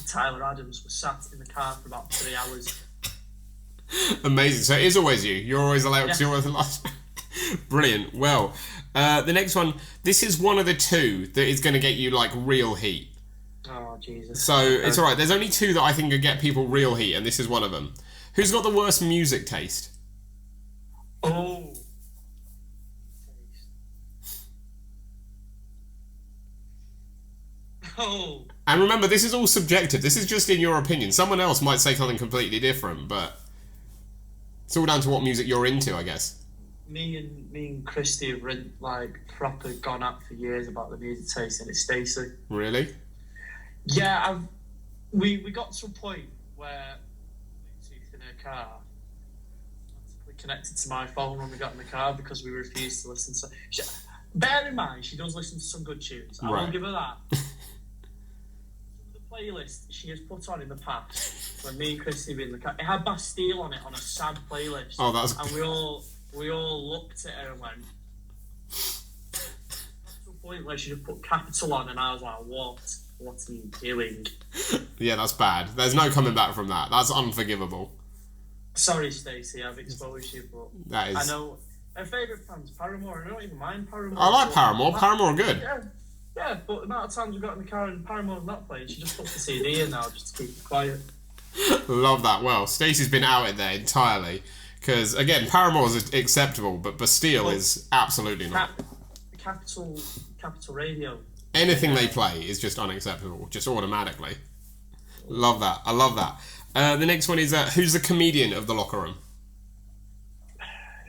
Tyler Adams were sat in the car for about 3 hours. Amazing. So it is always you. You're always allowed to. You're always the last. Brilliant. Well, the next one. This is one of the two that is going to get you like real heat. Oh Jesus. So it's all right. There's only two that I think could get people real heat, and this is one of them. Who's got the worst music taste? Oh. Oh. And remember, this is all subjective. This is just in your opinion. Someone else might say something completely different, but it's all down to what music you're into, I guess. Me and Christy have like proper gone up for years about the music taste, and it's Stacey. Really? Yeah, we got to a point where Bluetooth in her car. We connected to my phone when we got in the car because we refused to listen to. Bear in mind, she does listen to some good tunes. I will give her that. The playlist she has put on in the past when me and Christy were in the car, it had Bastille on it on a sad playlist. Oh, that's. And we all looked at her and went. To a point where she just put Capital on, and I was like, "What are you doing?" Yeah, that's bad. There's no coming back from that. That's unforgivable. Sorry, Stacey, I've exposed you, but that is. I know her favourite band's Paramore. I don't even mind Paramore. I like Paramore. Paramore are good. Yeah, but the amount of times we got in the car and Paramore's not playing, she just puts the CD in now just to keep it quiet. Love that. Well, Stacey's been out in there entirely because again, Paramore's acceptable, but Bastille is absolutely not. Capital Radio. Anything they play is just unacceptable, just automatically. Love that. I love that. The next one is who's the comedian of the locker room?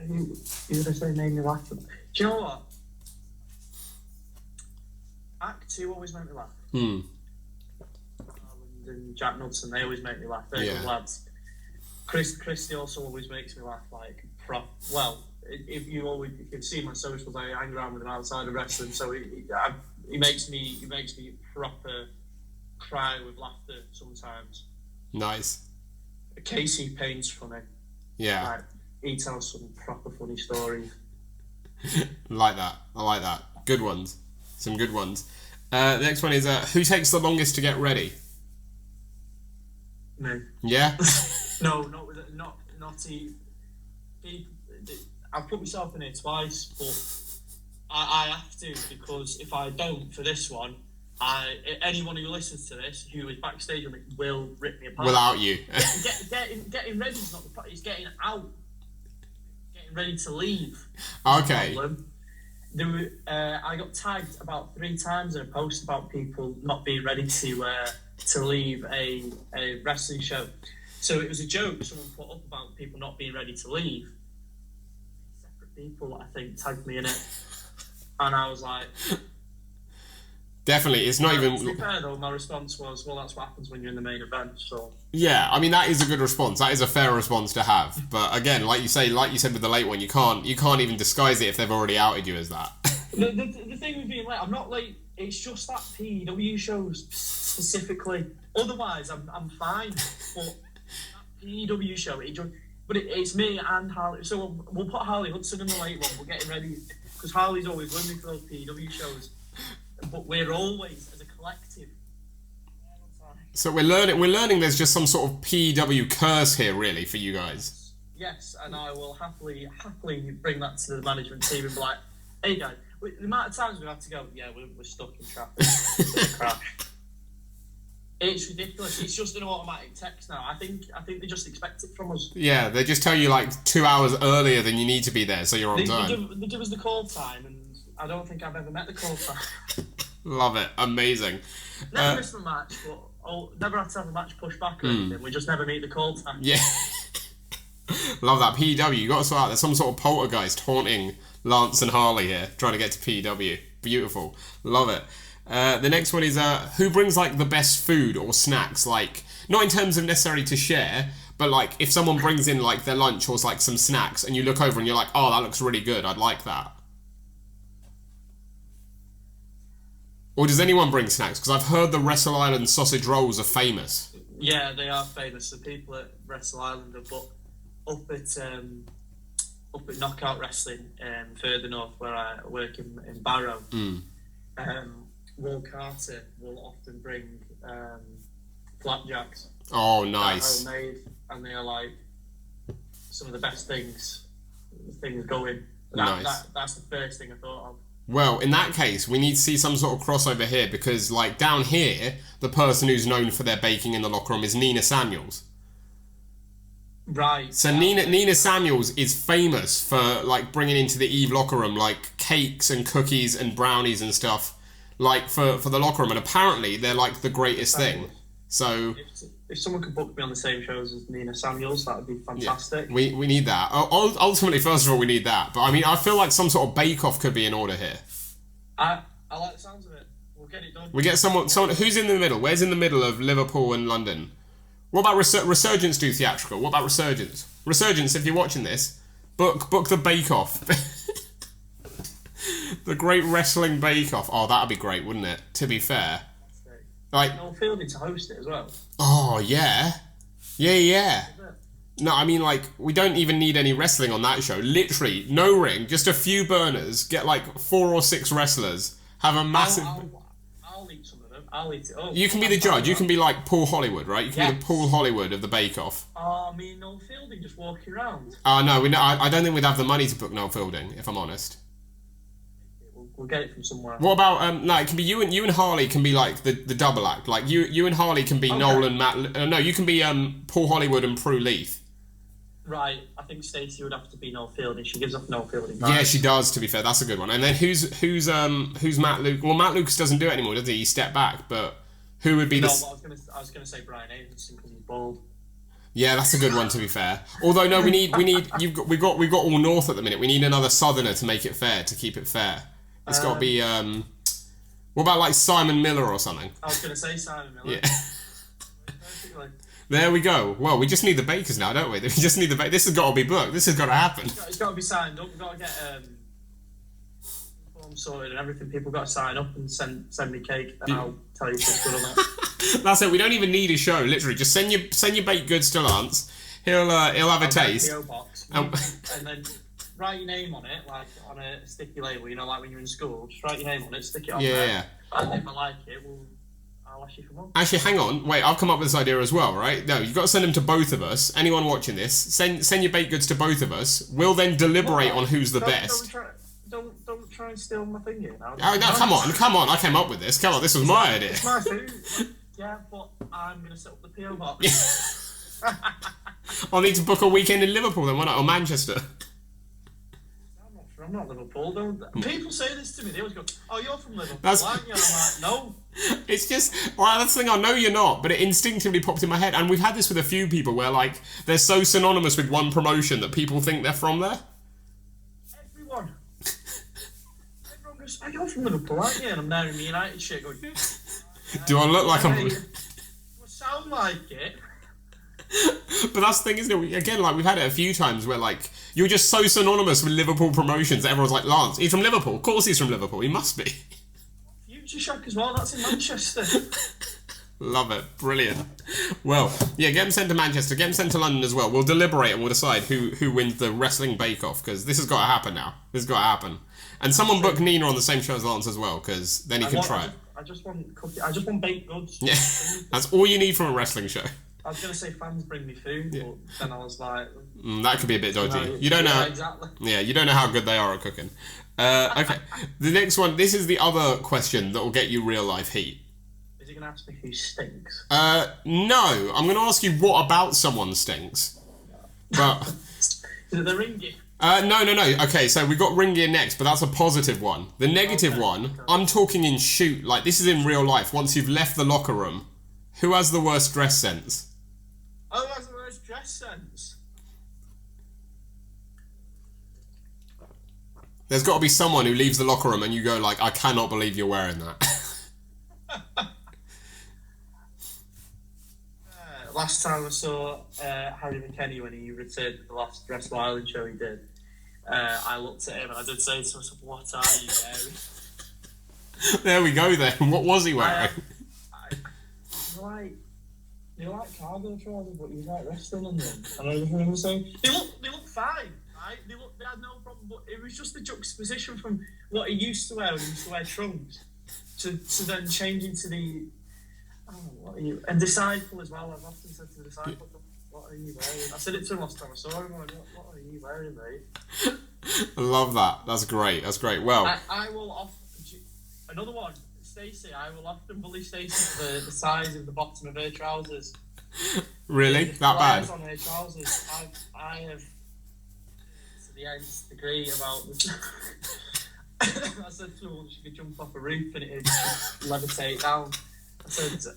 Who did I say made me laugh? Do you know what? Act 2 always make me laugh. Ireland and Jack Knudsen, they always make me laugh. They're good lads. Christy also always makes me laugh like well, if you've seen my socials, I hang around with him outside of wrestling, so he makes me proper cry with laughter sometimes. Nice. Casey Payne's funny. Yeah. Like, he tells some proper funny stories. Like that. I like that. Good ones. Some good ones. The next one is who takes the longest to get ready? Me. Yeah. No, not he. I've put myself in here twice, but I have to, because if I don't for this one, Anyone who listens to this who is backstage with me will rip me apart. Without you. Getting ready is not the problem. It's getting out. Getting ready to leave. Okay. I got tagged about 3 times in a post about people not being ready to leave a wrestling show. So it was a joke someone put up about people not being ready to leave. Separate people, I think, tagged me in it. And I was like... Definitely, it's not even... To be fair, though, my response was, well, that's what happens when you're in the main event, so... Yeah, I mean, that is a good response. That is a fair response to have. But again, like you said with the late one, you can't even disguise it if they've already outed you as that. The thing with being late, I'm not late. It's just that PW shows specifically. Otherwise, I'm fine. But that PW show, it's me and Harley. So we'll put Harley Hudson in the late one. We're getting ready because Harley's always with me for those PW shows. But we're always as a collective. So we're learning. There's just some sort of PW curse here, really, for you guys. Yes, and I will happily bring that to the management team and be like, "Hey guys, the amount of times we have to go, yeah, we're stuck in traffic, crash." It's ridiculous. It's just an automatic text now. I think they just expect it from us. Yeah, they just tell you like 2 hours earlier than you need to be there, so you're on time. They give us the call time, and I don't think I've ever met the call time. Love it, amazing. Never missed a match, but never had to have a match pushed back or anything. We just never meet the call time. Yeah. Love that. PW, you got to sort out. There's some sort of poltergeist haunting Lance and Harley here, trying to get to PW. Beautiful. Love it. The next one is who brings like the best food or snacks, like not in terms of necessarily to share, but like if someone brings in like their lunch or like some snacks and you look over and you're like, oh, that looks really good, I'd like that. Or does anyone bring snacks? Because I've heard the Wrestle Island sausage rolls are famous. Yeah, they are famous. The people at Wrestle Island are, but up at Knockout Wrestling, further north where I work in Barrow, Will Carter will often bring flapjacks. Oh, nice. They're homemade, and they are like some of the best things going. Nice. That's the first thing I thought of. Well, in that case, we need to see some sort of crossover here because, like, down here, the person who's known for their baking in the locker room is Nina Samuels. Right. So Nina Samuels is famous for, like, bringing into the Eve locker room, like, cakes and cookies and brownies and stuff, like, for the locker room. And apparently, they're, like, the greatest thing. So... If someone could book me on the same shows as Nina Samuels, that would be fantastic. Yeah, we need that. Ultimately, first of all, we need that. But I mean, I feel like some sort of bake-off could be in order here. I like the sounds of it. We'll get it done. We get someone who's in the middle. Where's in the middle of Liverpool and London? What about Resurgence do theatrical? What about Resurgence? Resurgence, if you're watching this, book the bake-off. The Great Wrestling Bake-Off. Oh, that'd be great, wouldn't it? To be fair. Like, Noel Fielding to host it as well. Oh, yeah. Yeah. No, I mean, like, we don't even need any wrestling on that show. Literally, no ring, just a few burners, get like 4 or 6 wrestlers, have a massive... I'll eat some of them. I'll eat it. Oh, you can be the judge. You can be like Paul Hollywood, right? You can be the Paul Hollywood of the bake-off. Oh, me and Noel Fielding just walking around. No, I don't think we'd have the money to book Noel Fielding, if I'm honest. We'll get it from somewhere. What about no? It can be you and Harley can be like the double act. Like you and Harley can be Noel and Matt. No, you can be Paul Hollywood and Prue Leith. Right, I think Stacey would have to be Noel Fielding. She gives off Noel Fielding. Yeah, she does. To be fair, that's a good one. And then who's Matt Lucas? Well, Matt Lucas doesn't do it anymore, does he? He stepped back. But who would be the? No, I was gonna say Brian Avenson because he's bald. Yeah, that's a good one. To be fair, although no, we need. We've got all north at the minute. We need another southerner to make it fair, to keep it fair. It's got to be, what about like Simon Miller or something? I was going to say Simon Miller. Yeah. There we go. Well, we just need the bakers now, don't we? We just need the bakers. This has got to be booked. This has got to happen. It's got to be signed up. We've got to get forms sorted and everything. People got to sign up and send me cake and I'll tell you if it's good or not. That's it. We don't even need a show, literally. Just send your baked goods to Lance. He'll have a taste. PO box. And then... write your name on it, like on a sticky label, you know, like when you're in school. Just write your name on it, stick it on there. Yeah. And if I like it, I'll ask you for more. Actually, hang on. Wait, I've come up with this idea as well, right? No, you've got to send them to both of us. Anyone watching this, send your baked goods to both of us. We'll then deliberate on who's the best. Don't try and steal my thing here now? Oh, no, come on. I came up with this. Come on, this was my idea. It's my food. Yeah, but I'm going to set up the PO box. I'll need to book a weekend in Liverpool then, why not? Or Manchester. I'm not Liverpool. People say this to me. They always go, "Oh, you're from Liverpool, aren't you?" And I'm like, "No." It's just, well, that's the thing. I know you're not, but it instinctively popped in my head. And we've had this with a few people where, like, they're so synonymous with one promotion that people think they're from there. Everyone goes, "Oh, you're from Liverpool, aren't you?" And I'm there in the United shit going, "Do I look like I'm?" Do I sound like it? But that's the thing, isn't it? Again, like, we've had it a few times where, like, you're just so synonymous with Liverpool promotions that everyone's like, "Lance, he's from Liverpool. Of course he's from Liverpool. He must be." Future Shock as well. That's in Manchester. Love it. Brilliant. Well, yeah, get him sent to Manchester. Get him sent to London as well. We'll deliberate and we'll decide who wins the wrestling bake-off, because this has got to happen now. This has got to happen. And someone book Nina on the same show as Lance as well, because then he can try it. I just want baked goods. Yeah, that's all you need from a wrestling show. I was going to say fans bring me food, but then I was like... that could be a bit dodgy. You don't know... exactly. Yeah, you don't know how good they are at cooking. Okay, the next one, this is the other question that will get you real-life heat. Is it going to ask me who stinks? No. I'm going to ask you what about someone stinks. But... Is it the ring gear? No. Okay, so we've got ring gear next, but that's a positive one. The negative one, I'm talking in shoot. Like, this is in real life. Once you've left the locker room, who has the worst dress sense? Oh, who has the worst dress sense? There's got to be someone who leaves the locker room and you go like, "I cannot believe you're wearing that." Last time I saw Harry McKenny when he returned the last Wrestle Island show he did, I looked at him and I did say to myself, "What are you wearing?" There we go then. What was he wearing? They like cargo trousers, but he's like wrestling in them. And I just remember saying, they look fine, right? They had no problem, but it was just the juxtaposition from what he used to wear when he used to wear trunks to then changing to the, I don't know, what are you, and Disciple as well. I've often said to Disciple, "What are you wearing?" I said it to him last time I saw him, I went, "What are you wearing, mate?" I love that. That's great. Well, I will offer another one. Stacey, I will often bully Stacey for the size of the bottom of her trousers. Really? That bad? On her trousers. I have to the nth degree about this. I said to her she could jump off a roof and it'd just levitate down. I said,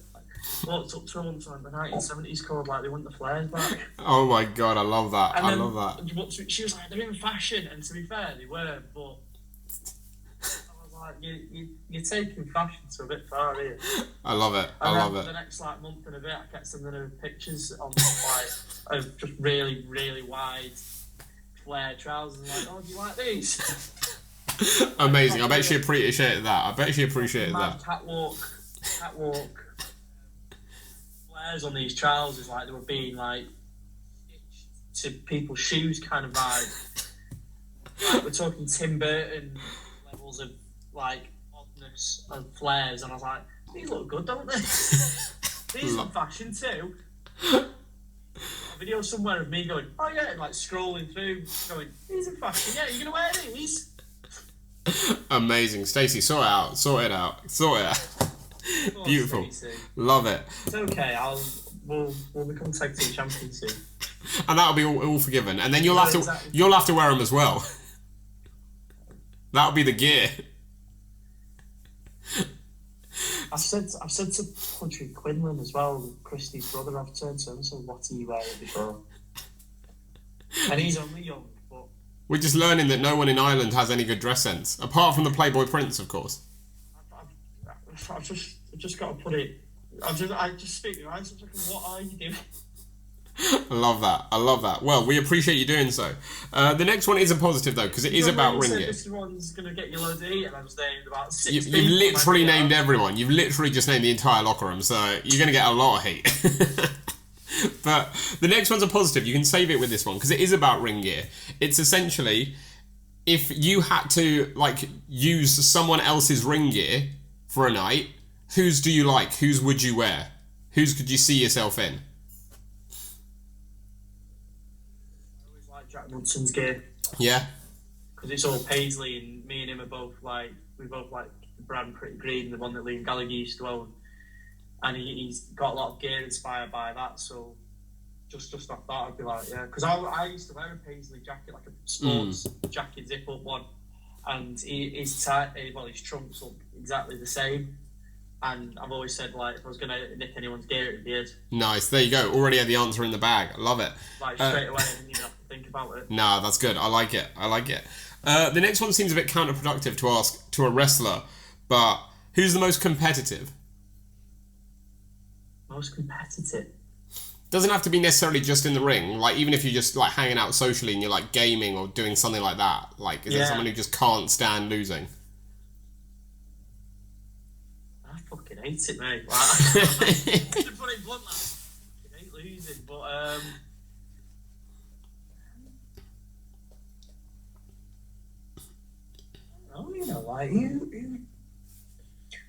walked up to her once in the 1970s called like they want the flares back. Oh my god, I love that. I love that. She was like, "They're in fashion," and to be fair, they were, but you're taking fashion to a bit far here. I love it. I love it. The next month and a bit, I kept sending her pictures on of just really, really wide flare trousers. And like, "Oh, do you like these?" Amazing. I bet she appreciated that. Catwalk flares on these trousers, like they were being like stitched to people's shoes, kind of vibe. Like, we're talking Tim Burton levels of like oddness and flares, and I was like, "These look good, don't they?" These are fashion too. A video somewhere of me going, "Oh yeah," and like scrolling through, going, "These are fashion. Yeah, you're gonna wear these." Amazing, Stacey. Sort it out. Beautiful. Stacey. Love it. It's okay. We'll become tag team champions soon. And that'll be all forgiven. And then you'll have to wear them as well. That'll be the gear. I've said to Country Quinlan as well, Christy's brother. I've turned to him and said, "What are you wearing?" before, and he's only young. But we're just learning that no one in Ireland has any good dress sense, apart from the Playboy Prince, of course. I've just got to put it. I just speak your eyes. What are you doing? I love that. Well, we appreciate you doing so. The next one is a positive though, because it is about ring gear. This one's gonna get you loads of heat, and I've named about 6 You've literally named everyone. You've literally just named the entire locker room, so you're gonna get a lot of heat. But the next one's a positive. You can save it with this one because it is about ring gear. It's essentially if you had to like use someone else's ring gear for a night, whose do you like? Whose would you wear? Whose could you see yourself in? Jack Mudson's gear. Yeah. because it's all Paisley, and me and him are both like, we both like the brand Pretty Green, the one that Liam Gallagher used to own, and he's got a lot of gear inspired by that. So just off that, I'd be like, yeah, because I used to wear a Paisley jacket, like a sports jacket, zip up one, and his trunks look exactly the same. And I've always said, like, if I was going to nick anyone's gear, it'd be his. Nice. There you go. Already had the answer in the bag. I love it. Like, straight away, I didn't even have to think about it. Nah, that's good. I like it. The next one seems a bit counterproductive to ask to a wrestler, but who's the most competitive? Most competitive? Doesn't have to be necessarily just in the ring. Like, even if you're just, like, hanging out socially and you're, like, gaming or doing something like that. Like, is there someone who just can't stand losing? I fucking hate it, mate. Like, to put it bluntly, I fucking hate losing. But, like,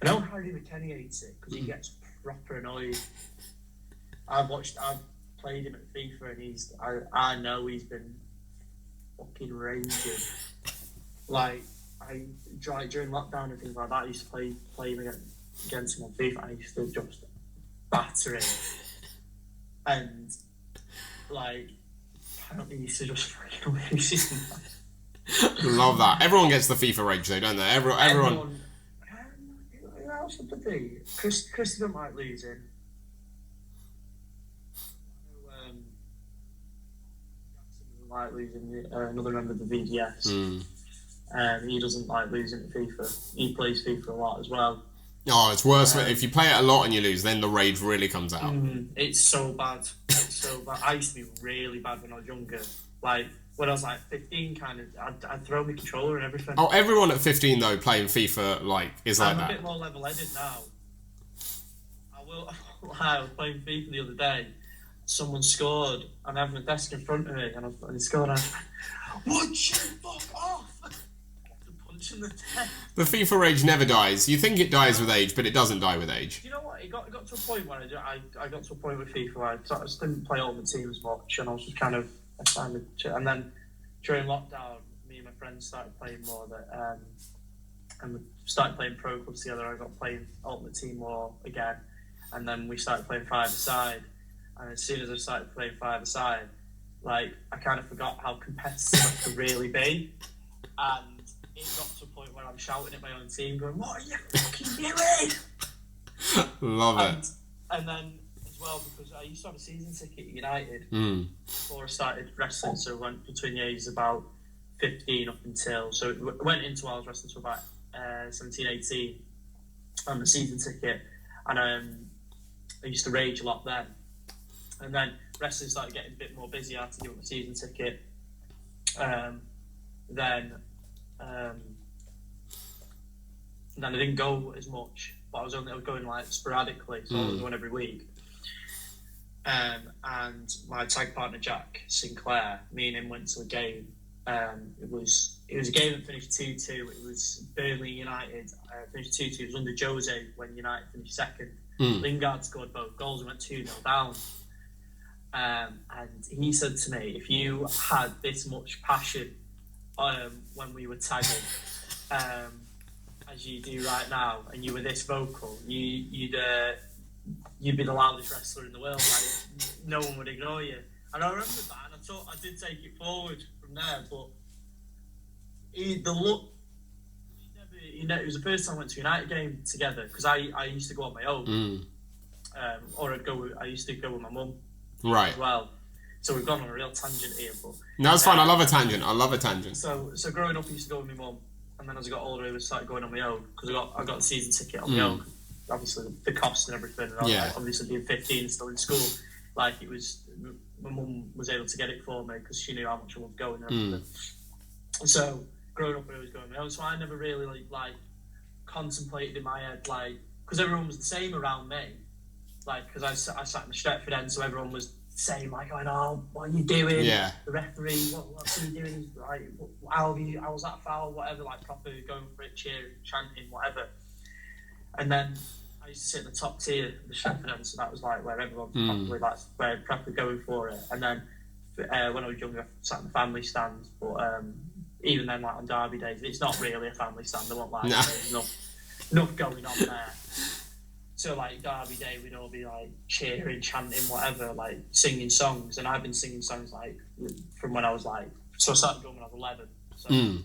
I know Harry McKenny hates it because he gets proper annoyed. I've played him at FIFA, and I know he's been fucking raging. Like, during lockdown and things like that, I used to play him against him on FIFA, and I used to just batter him. And, like, apparently he used to just fucking lose his mind. Love that. Everyone gets the FIFA rage though, don't they? Everyone. Who else would there be? Chris don't like losing. Jackson doesn't like losing. Another member of the VDS. He doesn't like losing at FIFA. He plays FIFA a lot as well. Oh, it's worse. If you play it a lot and you lose, then the rage really comes out. It's so bad. I used to be really bad when I was younger. Like, when I was like 15, kind of, I'd throw my controller and everything. Oh, everyone at 15 though playing FIFA is like that. I'm a bit more level-headed now. I was playing FIFA the other day. Someone scored, and I have a desk in front of me, and he scored. And I went, "Would you fuck off?" Punch in the desk. The FIFA rage never dies. You think it dies with age, but it doesn't die with age. Do you know what? It got to a point where I got to a point with FIFA where I just didn't play Ultimate Team as much, and I was just kind of. And then during lockdown, me and my friends started playing more and we started playing pro clubs together. I got playing Ultimate Team more again, and then we started playing five-a-side. And as soon as I started playing five-a-side, like, I kind of forgot how competitive I could really be, and it got to a point where I'm shouting at my own team, going, "What are you fucking doing?" Love it. And then. Well, because I used to have a season ticket at United before I started wrestling, so it went between the ages about 15 up until, so it went into while I was wrestling to about 17, 18 on the season ticket, and I used to rage a lot then. And then wrestling started getting a bit more busy after giving the season ticket. Then I didn't go as much, but I was going like sporadically, so I was going every week. And my tag partner Jack Sinclair, me and him went to a game. It was a game that finished 2-2. It was Burnley United finished 2-2. It was under Jose when United finished second. Lingard scored both goals and went 2-0 down. And he said to me, "If you had this much passion when we were tagging as you do right now, and you were this vocal, you'd be the loudest wrestler in the world. Like, no one would ignore you." And I remember that, and I did take it forward from there. But it was the first time I went to a United game together, because I used to go on my own, or I used to go with my mum, right, as well. So we've gone on a real tangent here, but no, it's fine. I love a tangent. So growing up, I used to go with my mum, and then as I got older, I started going on my own, because I got a season ticket on my own. Obviously the cost and everything, and obviously being 15 and still in school, like, it was, my mum was able to get it for me because she knew how much I loved going and everything. So growing up, I was going on my own, so I never really like contemplated in my head, like, because everyone was the same around me, like, because I sat in the Stretford end, so everyone was the same, like, going, "Oh, what are you doing?" Yeah. The referee, what's he doing? Like, how was that foul? Whatever, like, proper going for it, cheering, chanting, whatever. And then I used to sit in the top tier of the Stretford end, so that was like where everyone probably properly going for it. And then when I was younger, I sat in the family stand, but even then, like on derby days, it's not really a family stand. I won't lie. No. There's enough going on there. So like derby day, we'd all be like cheering, chanting, whatever, like singing songs. And I've been singing songs like from when I was like, so I started going when I was 11. So and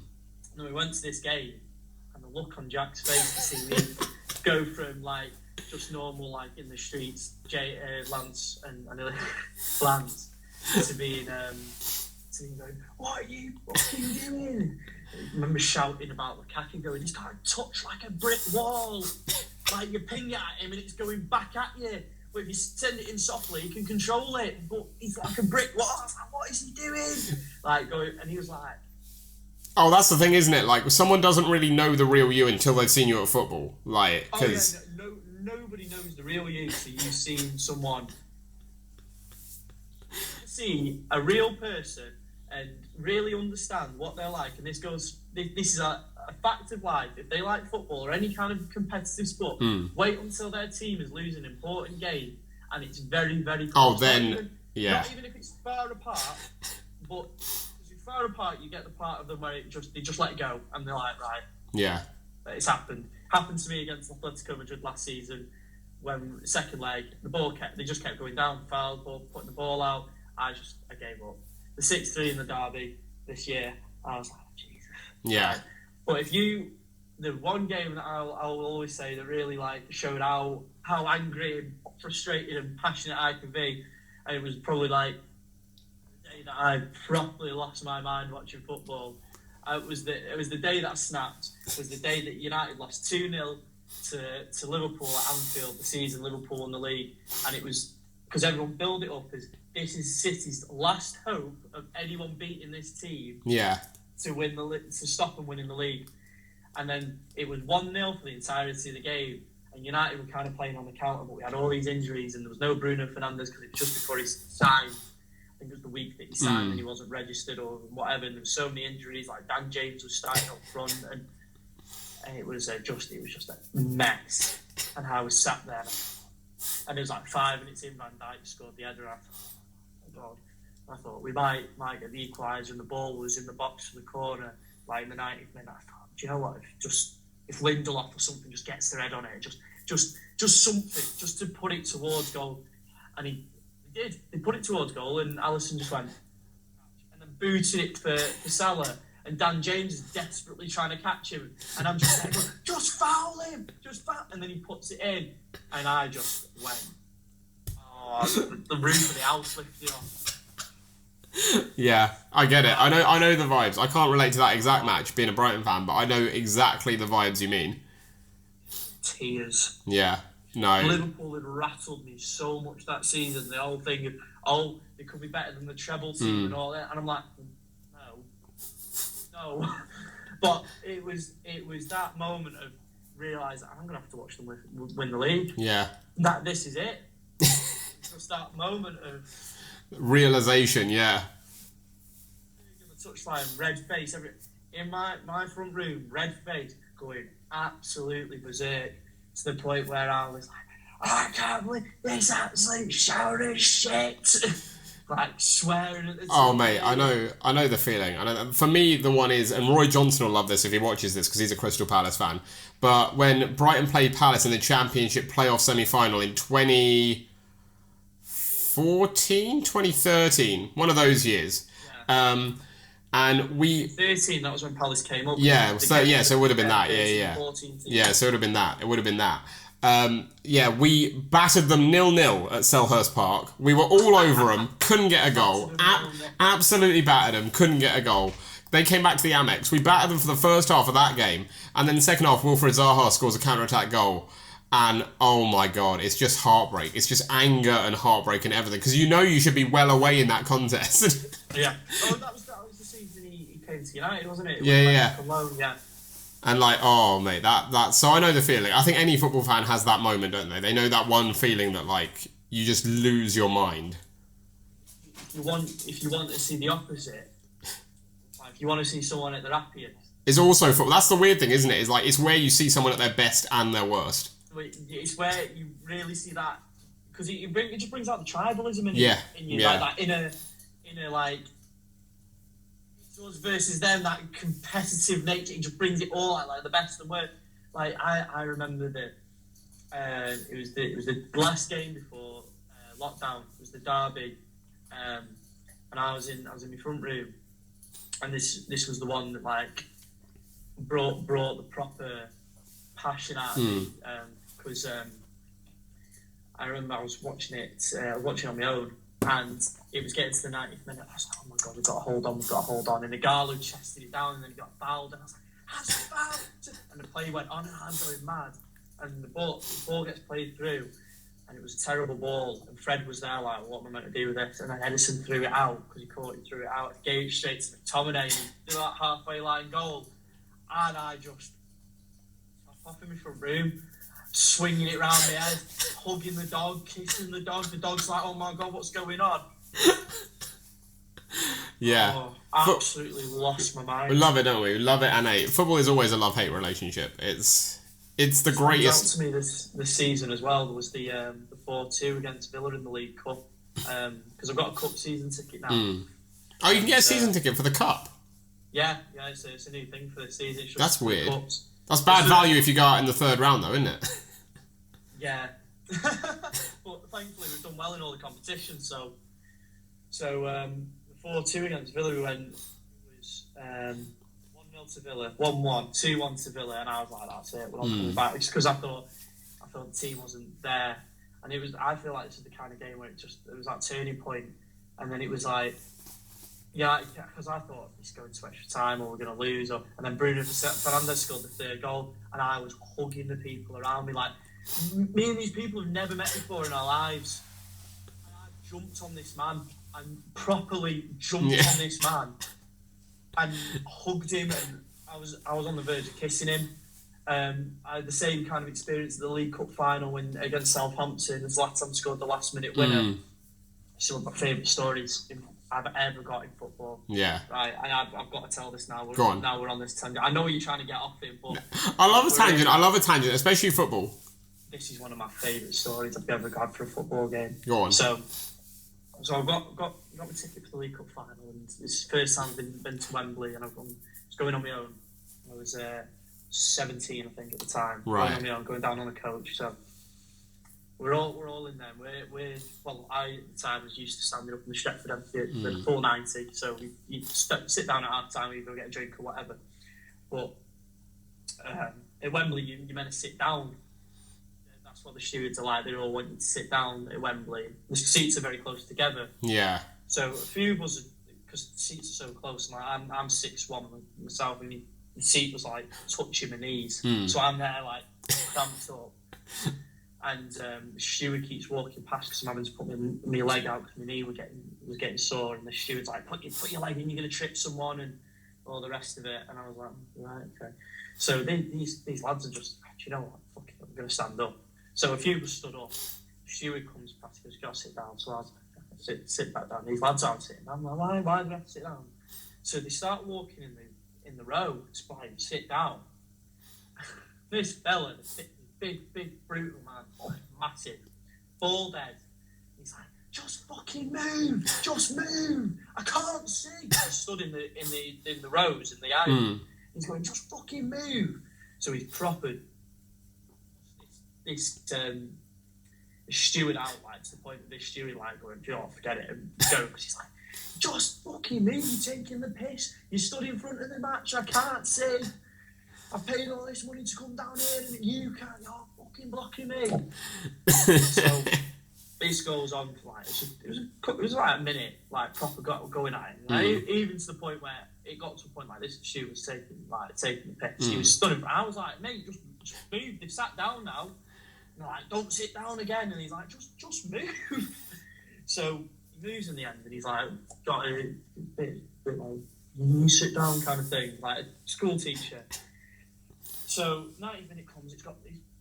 then we went to this game, and the look on Jack's face to see me go from like just normal, like in the streets, Lance and Lance, to being going, what are you doing? I remember shouting about Lukaku, going, he's got a touch like a brick wall. Like you ping it at him and it's going back at you. But if you send it in softly, you can control it. But he's like a brick wall. I was like, what is he doing? Like going, and he was like, oh, that's the thing, isn't it? Like someone doesn't really know the real you until they've seen you at football. Like, because nobody knows the real you. So you've seen someone, see a real person and really understand what they're like. And this is a fact of life. If they like football or any kind of competitive sport, wait until their team is losing an important game and it's very, very close. Oh, then, not even if it's far apart, but if it's far apart, you get the part of them where they just let it go and they're like, right. Yeah. It's happened. Happened to me against Atletico Madrid last season when second leg, they just kept going down, foul ball, putting the ball out. I gave up. The 6-3 in the derby this year, I was like, Jesus. Yeah. But the one game that I'll always say that really like showed how angry and frustrated and passionate I could be, and it was probably like the day that I properly lost my mind watching football. It was the day that I snapped. It was the day that United lost 2-0 to Liverpool at Anfield, the season Liverpool won the league, and it was because everyone built it up as this is City's last hope of anyone beating this team. Yeah. To stop them winning the league, and then it was 1-0 for the entirety of the game. And United were kind of playing on the counter, but we had all these injuries, and there was no Bruno Fernandes because it was just before he signed. I think it was the week that he signed and he wasn't registered or whatever. And there were so many injuries, like Dan James was starting up front, and it was just a mess. And I was sat there, and it was like 5 minutes in, Van Dijk scored the header. I thought we might get the equaliser, and the ball was in the box in the corner, like in the 90th minute. I thought, do you know what? If Lindelof or something just gets their head on it, just something, just to put it towards goal. And he did. He put it towards goal, and Alisson just went and then booted it for Salah. And Dan James is desperately trying to catch him, and I'm just like, just foul him, and then he puts it in, and I just went, the roof of the house lifted off. Yeah, I get it. I know the vibes. I can't relate to that exact match, being a Brighton fan, but I know exactly the vibes you mean. Tears. Yeah, no. Liverpool had rattled me so much that season. The whole thing of, they could be better than the treble team and all that. And I'm like, no. But it was that moment of realising I'm going to have to watch them win the league. Yeah. This is it. Just that moment of realisation, yeah. The touchline, red face, in my front room, red face, going absolutely berserk to the point where I was like, I can't believe this absolute shower of shit. Like swearing at the Oh TV. mate, I know the feeling. For me, the one is, and Roy Johnson will love this if he watches this because he's a Crystal Palace fan. But when Brighton played Palace in the Championship playoff semi-final in 2013, one of those years. Yeah. And we 13. That was when Palace came up. Yeah, so it would have been that. 13, yeah. 14, yeah, so it would have been that. It would have been that. We battered them 0-0 at Selhurst Park. We were all over them, couldn't get a goal. Absolutely battered them, couldn't get a goal. They came back to the Amex. We battered them for the first half of that game, and then the second half, Wilfred Zaha scores a counter-attack goal. And oh my God, it's just heartbreak. It's just anger and heartbreak and everything because you know you should be well away in that contest. Yeah. Oh, that was the season he came to United, wasn't it? Yeah. Alone, yeah. And like, oh mate, that so I know the feeling. I think any football fan has that moment, don't they? They know that one feeling that like you just lose your mind. If you want to see the opposite, like if you want to see someone at their happiest, it's also football. That's the weird thing, isn't it? It's like it's where you see someone at their best and their worst. It's where you really see that because it just brings out the tribalism in you. Yeah. Like that inner like. us versus them, that competitive nature, it just brings it all out, like the best and worst. Like I remember that it was the last game before lockdown. It was the derby, and I was in my front room, and this was the one that like brought the proper passion out of me, because I remember I was watching it on my own, and it was getting to the 90th minute. I was like, oh my god, we've got to hold on. And the Igalo chested it down, and then he got fouled, and I was like, how's it fouled? And the play went on, and I'm going mad. And the ball gets played through, and it was a terrible ball. And Fred was there, like, what am I meant to do with this? And then Edison threw it out because he caught it, threw it out, gave it straight to McTominay, and he threw that halfway line goal. And I just off in my front room, swinging it round my head, hugging the dog, kissing the dog. The dog's like, oh my god, what's going on? Yeah. Oh, absolutely lost my mind. We love it, don't we? We love it and hate. Football is always a love-hate relationship. It's the greatest. To me this season as well. There was the 4-2 against Villa in the League Cup, because I've got a cup season ticket now. Oh, you can get a season ticket for the cup? Yeah, it's a new thing for the season. That's weird. That's bad value if you go out in the third round, though, isn't it? Yeah. But thankfully we've done well in all the competitions, so the 4-2 against Villa, we went, it was 1-0 to Villa, 1-1, 2-1 to Villa, and I was like, that's it, we're not coming back. Just because I thought the team wasn't there, and I feel like this is the kind of game where it was that turning point, and then it was like, yeah, because I thought it's going to extra time or we're going to lose, and then Bruno Fernandes scored the third goal, and I was hugging the people around me, like, me and these people have never met before in our lives, and I jumped on this man, and properly jumped on this man, and hugged him, and I was on the verge of kissing him. I had the same kind of experience at the League Cup final against Southampton, and Zlatan scored the last minute winner. It's one of my favourite stories I've ever got in football. Yeah. Right, I've got to tell this now. Now we're on this tangent. I know what you're trying to get off it, but I love a tangent, especially football. This is one of my favourite stories I've ever got for a football game. Go on. So I've got my ticket for the League Cup final, and it's the first time I've been to Wembley, and I was going on my own. I was 17, I think, at the time. Right. Going on my own, going down on a coach. So we're all in there. I at the time was used to standing up in the Stretford Amphitheatre for the full 90. So you sit down at half time, you go get a drink or whatever. But at Wembley, you're meant to sit down. That's what the stewards are like. They all want you to sit down at Wembley. The seats are very close together. Yeah. So a few of us, because the seats are so close, and I'm 6'1" myself, and the seat was like touching my knees. So I'm there like cramped up. And the steward keeps walking past because I'm having to put my leg out because my knee was getting sore, and the steward's like, put your leg in, you're going to trip someone, and all the rest of it. And I was like, right, okay. So these lads are just, do you know what, fuck it, I'm going to stand up. So a few of us stood up. The steward comes past, he goes, got to sit down. So I was like, sit back down. These lads aren't sitting. I'm like, why do I have to sit down? So they start walking in the row, like, sit down. This fella, big, brutal man, massive, bald head. He's like, just fucking move, just move. I can't see. I stood in the rows in the aisle. He's going, just fucking move. So he's proper. This steward out, like, to the point that this steward like going, do you know, forget it and go, because he's like, just fucking move. You're taking the piss. You stood in front of the match. I can't see. I've paid all this money to come down here, and you can't. You're fucking blocking me. So this goes on for like it was like a minute, like proper going at it. Like, even to the point where it got to a point like this steward was taking the piss. He was stunning. I was like, mate, just move. They've sat down now. And they're like, don't sit down again. And he's like, just move. So he moves in the end, and he's like, got a bit like, you sit down kind of thing, like a school teacher. So 90 minute comes, it's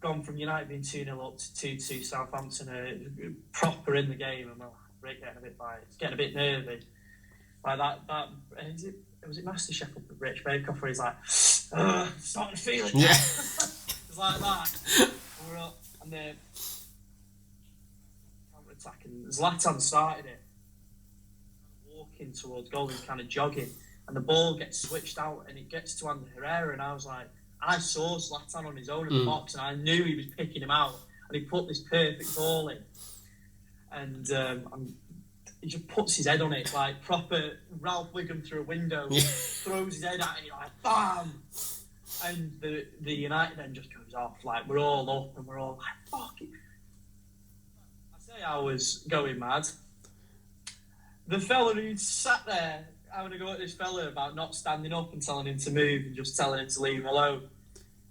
gone from United being 2-0 up to 2-2 Southampton, proper in the game, and we're getting a bit nervy. Like that was it MasterChef up with Rich Bakeoff where he's like, starting to feel it. Yeah. It's like that. We're up, and then counter-attack, and Zlatan started it. Walking towards goal, he's kind of jogging. and the ball gets switched out, and it gets to Andy Herrera, and I was like, I saw Zlatan on his own in the box, and I knew he was picking him out, and he put this perfect ball in, and he just puts his head on it, like proper Ralph Wiggum through a window, throws his head at it, like bam, and the United end just goes off, like we're all up, and we're all like, fuck it. I say I was going mad. The fella who sat there having to go at this fella about not standing up and telling him to move and just telling him to leave him alone,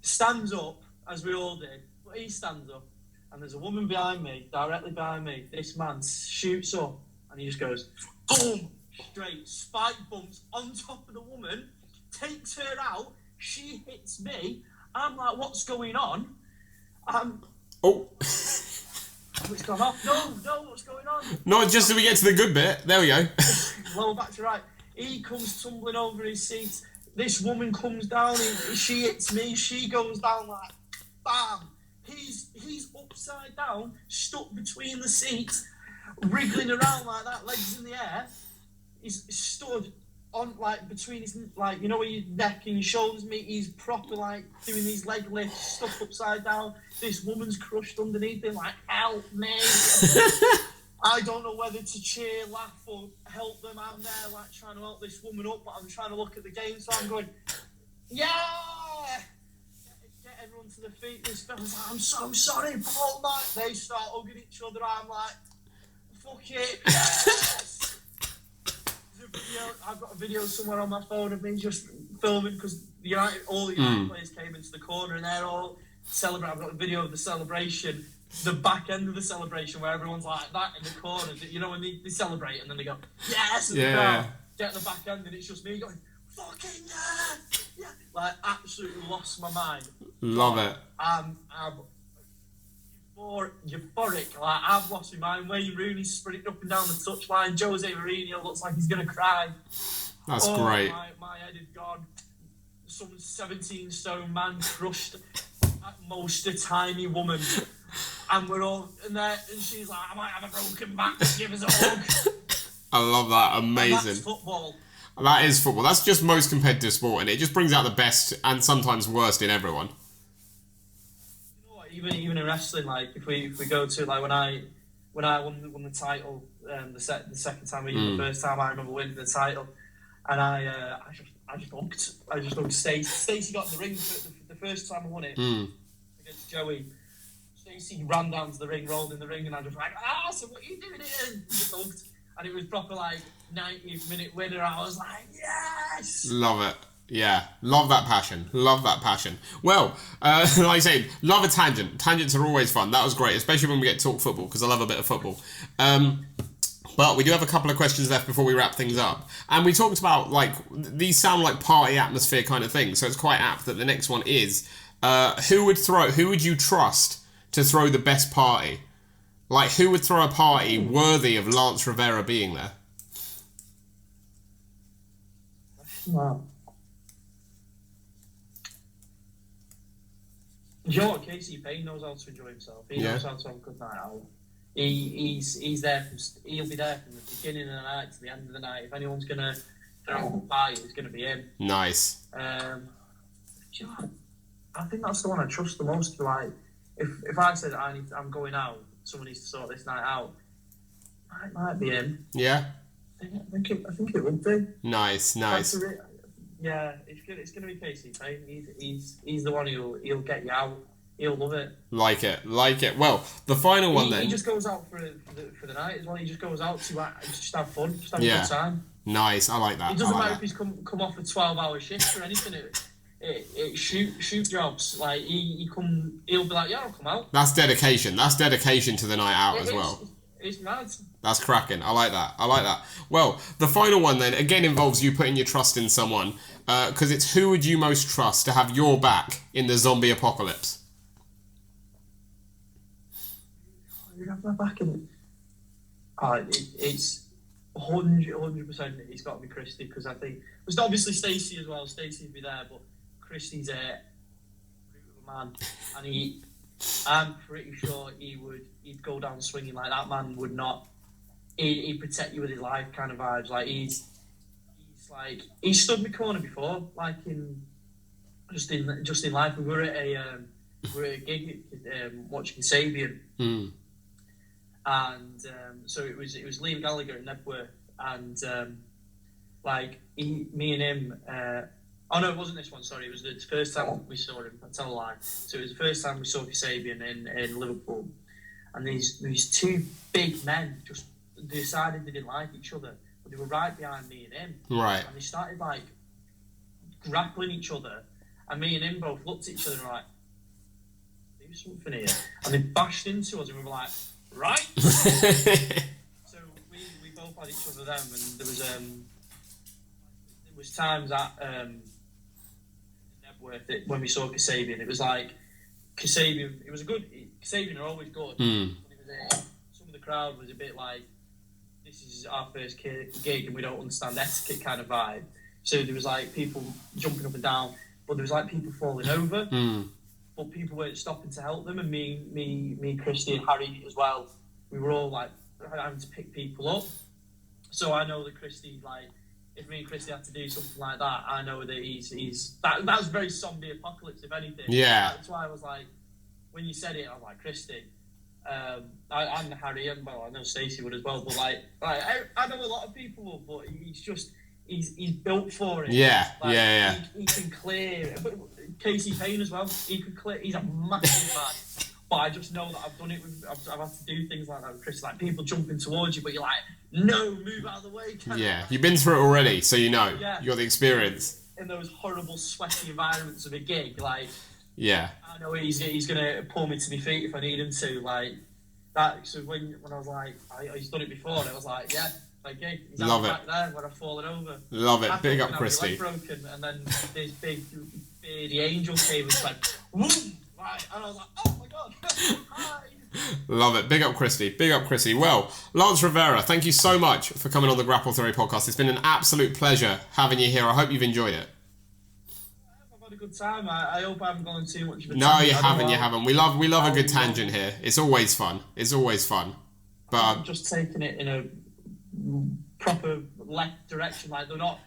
stands up, as we all did, but he stands up, and there's a woman behind me, directly behind me. This man shoots up, and he just goes, boom, straight, spike bumps on top of the woman, takes her out, she hits me. I'm like, what's going on? It's gone off. No, what's going on? Not just so we get to the good bit. There we go. Lower back to right. He comes tumbling over his seat. This woman comes down. She hits me. She goes down like, bam. He's upside down, stuck between the seats, wriggling around like that, legs in the air. He's stood on like between his, like, you know where your neck and your shoulders meet. He's proper like doing these leg lifts, stuck upside down. This woman's crushed underneath him, like, help me. I don't know whether to cheer, laugh, or help them. I'm there like trying to help this woman up, but I'm trying to look at the game, so I'm going, yeah. Get everyone to their feet. This fella's like, I'm so sorry, Paul. Like, they start hugging each other. I'm like, fuck it, yes. I've got a video somewhere on my phone of me just filming, because all the United players came into the corner and they're all celebrating. I've got a video of the celebration, the back end of the celebration, where everyone's like that in the corner. You know when they celebrate and then they go, yes, and get the back end, and it's just me going, fucking yeah. Like, absolutely lost my mind. Love it. I'm euphoric. Like, I've lost my mind. Wayne Rooney's sprinting up and down the touchline. Jose Mourinho looks like he's going to cry. That's great. My head is gone. Some 17-stone man crushed at most a tiny woman. And we're all in there, and she's like, I might have a broken back, give us a hug. I love that. Amazing. And that's football. That is football. That's just most competitive sport, and it just brings out the best and sometimes worst in everyone. You know what? Even in wrestling, like if we go to like when I won the title, the second time, even the first time, I remember winning the title, and I just hugged Stacey. Stacey got in the ring for the first time I won it against Joey. Stacey ran down to the ring, rolled in the ring, and I just like, so what are you doing here? Just hugged. And it was proper like 90th minute winner. I was like, yes! Love it. Yeah, love that passion. Love that passion. Well, like I say, love a tangent. Tangents are always fun. That was great, especially when we get to talk football, because I love a bit of football. But we do have a couple of questions left before we wrap things up. And we talked about, like, these sound like party atmosphere kind of things, so it's quite apt that the next one is, who would you trust to throw the best party? Like, who would throw a party worthy of Lance Revera being there? Wow. You know what? Casey Payne knows how to enjoy himself. He knows how to have a good night out. He's there. He'll be there from the beginning of the night to the end of the night. If anyone's gonna throw a party, it's gonna be him. Nice. You know, I think that's the one I trust the most. Like, if I said I'm going out, someone needs to sort this night out, it might be him. Yeah. I think it would be. Nice. Yeah, it's gonna be Casey Payne. He's the one he'll get you out. He'll love it. Like it. Well, the final one then. He just goes out for the night as well. He just goes out to just have fun, just have a good time. Nice, I like that. It doesn't matter if he's come off a 12-hour shift or anything. It shoot jobs. Like he'll be like, yeah, I'll come out. That's dedication. That's dedication to the night out as well. It's mad. That's cracking. I like that. Well, the final one then again involves you putting your trust in someone, because it's who would you most trust to have your back in the zombie apocalypse? You have my back in it. It's 100%. It's got to be Christy, because I think there's obviously Stacey as well. Stacey'd be there, but Christy's a man, and I'm pretty sure he'd go down swinging. Like, that man would not. He'd protect you with his life kind of vibes. Like he's like he stood in my corner before, like just in life. We were at a gig watching Sabian, and so it was Liam Gallagher and Nebworth, and like me and him. Oh no, it wasn't this one. Sorry, it was the first time we saw him. I tell a lie. So it was the first time we saw Kasabian in Liverpool, and these two big men just decided they didn't like each other, but they were right behind me and him. Right. And they started like grappling each other, and me and him both looked at each other and were like, "Do something here," and they bashed into us, and we were like, "Right." So we both had each other then, and there was times at Nebworth when we saw Kasabian, it was like Kasabian. It was a good. Kasabian are always good. But it was some of the crowd was a bit like, "This is our first gig and we don't understand etiquette" kind of vibe. So there was like people jumping up and down, but there was like people falling over. But people weren't stopping to help them, and me, Christy, and Harry as well. We were all like having to pick people up. So I know that Christy, like, if me and Christy had to do something like that, I know that he's that was very zombie apocalypse, if anything. Yeah. That's why I was like, when you said it, I was like, Christy. And Harry, and well, I know Stacey would as well, but like I know a lot of people will, but he's built for it. Yeah, like, yeah. He can clear. Casey Payne as well. He can clear. He's a massive man. But I just know that I've done it with. I've had to do things like that with Chris. Like people jumping towards you, but you're like, no, move out of the way. Yeah, you've been through it already, so you know. Yeah. You got the experience. In those horrible, sweaty environments of a gig, like. Yeah. I know he's gonna pull me to my feet if I need him to, like that. So when I was like, he's done it before, and I was like, yeah, okay, he's Love it. Back there when I've fallen over. Love it. Big up, Christy. Broken, and then this big beardy angel came and went, whoom, right, and I was like, oh my god, hi. Love it. Big up, Christy. Big up, Christy. Well, Lance Revera, thank you so much for coming on the Grapple Theory podcast. It's been an absolute pleasure having you here. I hope you've enjoyed it. A good time. I hope I haven't gone too much of a No, you haven't. We love a good tangent here. It's always fun. But I'm just taking it in a proper left direction. Like they're not.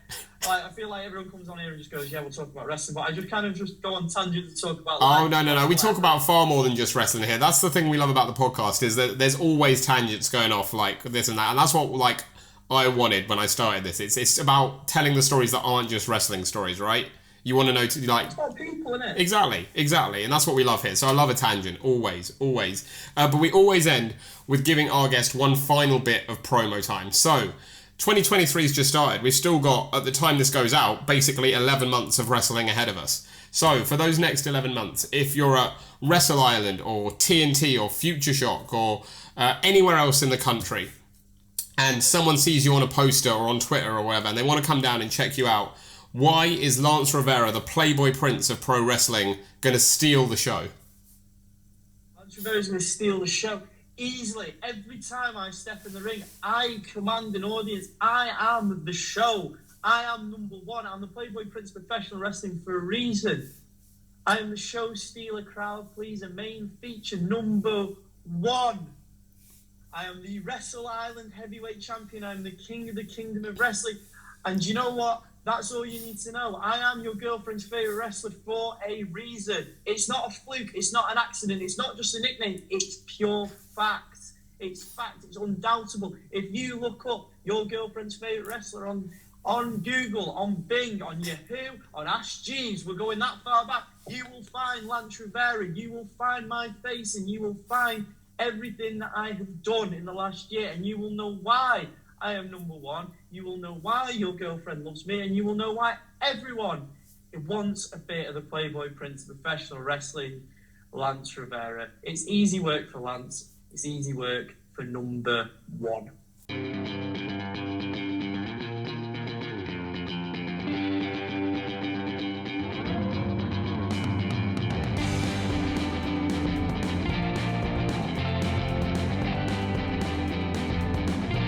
Like I feel like everyone comes on here and just goes, "Yeah, we'll talk about wrestling," but I just kind of just go on tangent to talk about. Oh no! We talk about far more than just wrestling here. That's the thing we love about the podcast is that there's always tangents going off like this and that, and that's what like I wanted when I started this. It's about telling the stories that aren't just wrestling stories, right? You want to know, like... It's about people, isn't it? Exactly. And that's what we love here. So I love a tangent, always. But we always end with giving our guest one final bit of promo time. So, 2023's just started. We've still got, at the time this goes out, basically 11 months of wrestling ahead of us. So, for those next 11 months, if you're at Wrestle Island or TNT or Future Shock or anywhere else in the country, and someone sees you on a poster or on Twitter or whatever, and they want to come down and check you out, why is Lance Revera, the Playboy Prince of pro wrestling, going to steal the show? Lance Revera's going to steal the show easily. Every time I step in the ring, I command an audience. I am the show. I am number one. I'm the Playboy Prince of professional wrestling for a reason. I am the show stealer, crowd pleaser, main feature number one. I am the Wrestle Island heavyweight champion. I'm the king of the kingdom of wrestling. And you know what? That's all you need to know. I am your girlfriend's favourite wrestler for a reason. It's not a fluke. It's not an accident. It's not just a nickname. It's pure fact. It's fact. It's undoubtable. If you look up your girlfriend's favourite wrestler on Google, on Bing, on Yahoo, on Ask Jeeves, we're going that far back, you will find Lance Revera. You will find my face, and you will find everything that I have done in the last year, and you will know why I am number one. You will know why your girlfriend loves me, and you will know why everyone wants a bit of the Playboy Prince of professional wrestling, Lance Revera. It's easy work for Lance. It's easy work for number one.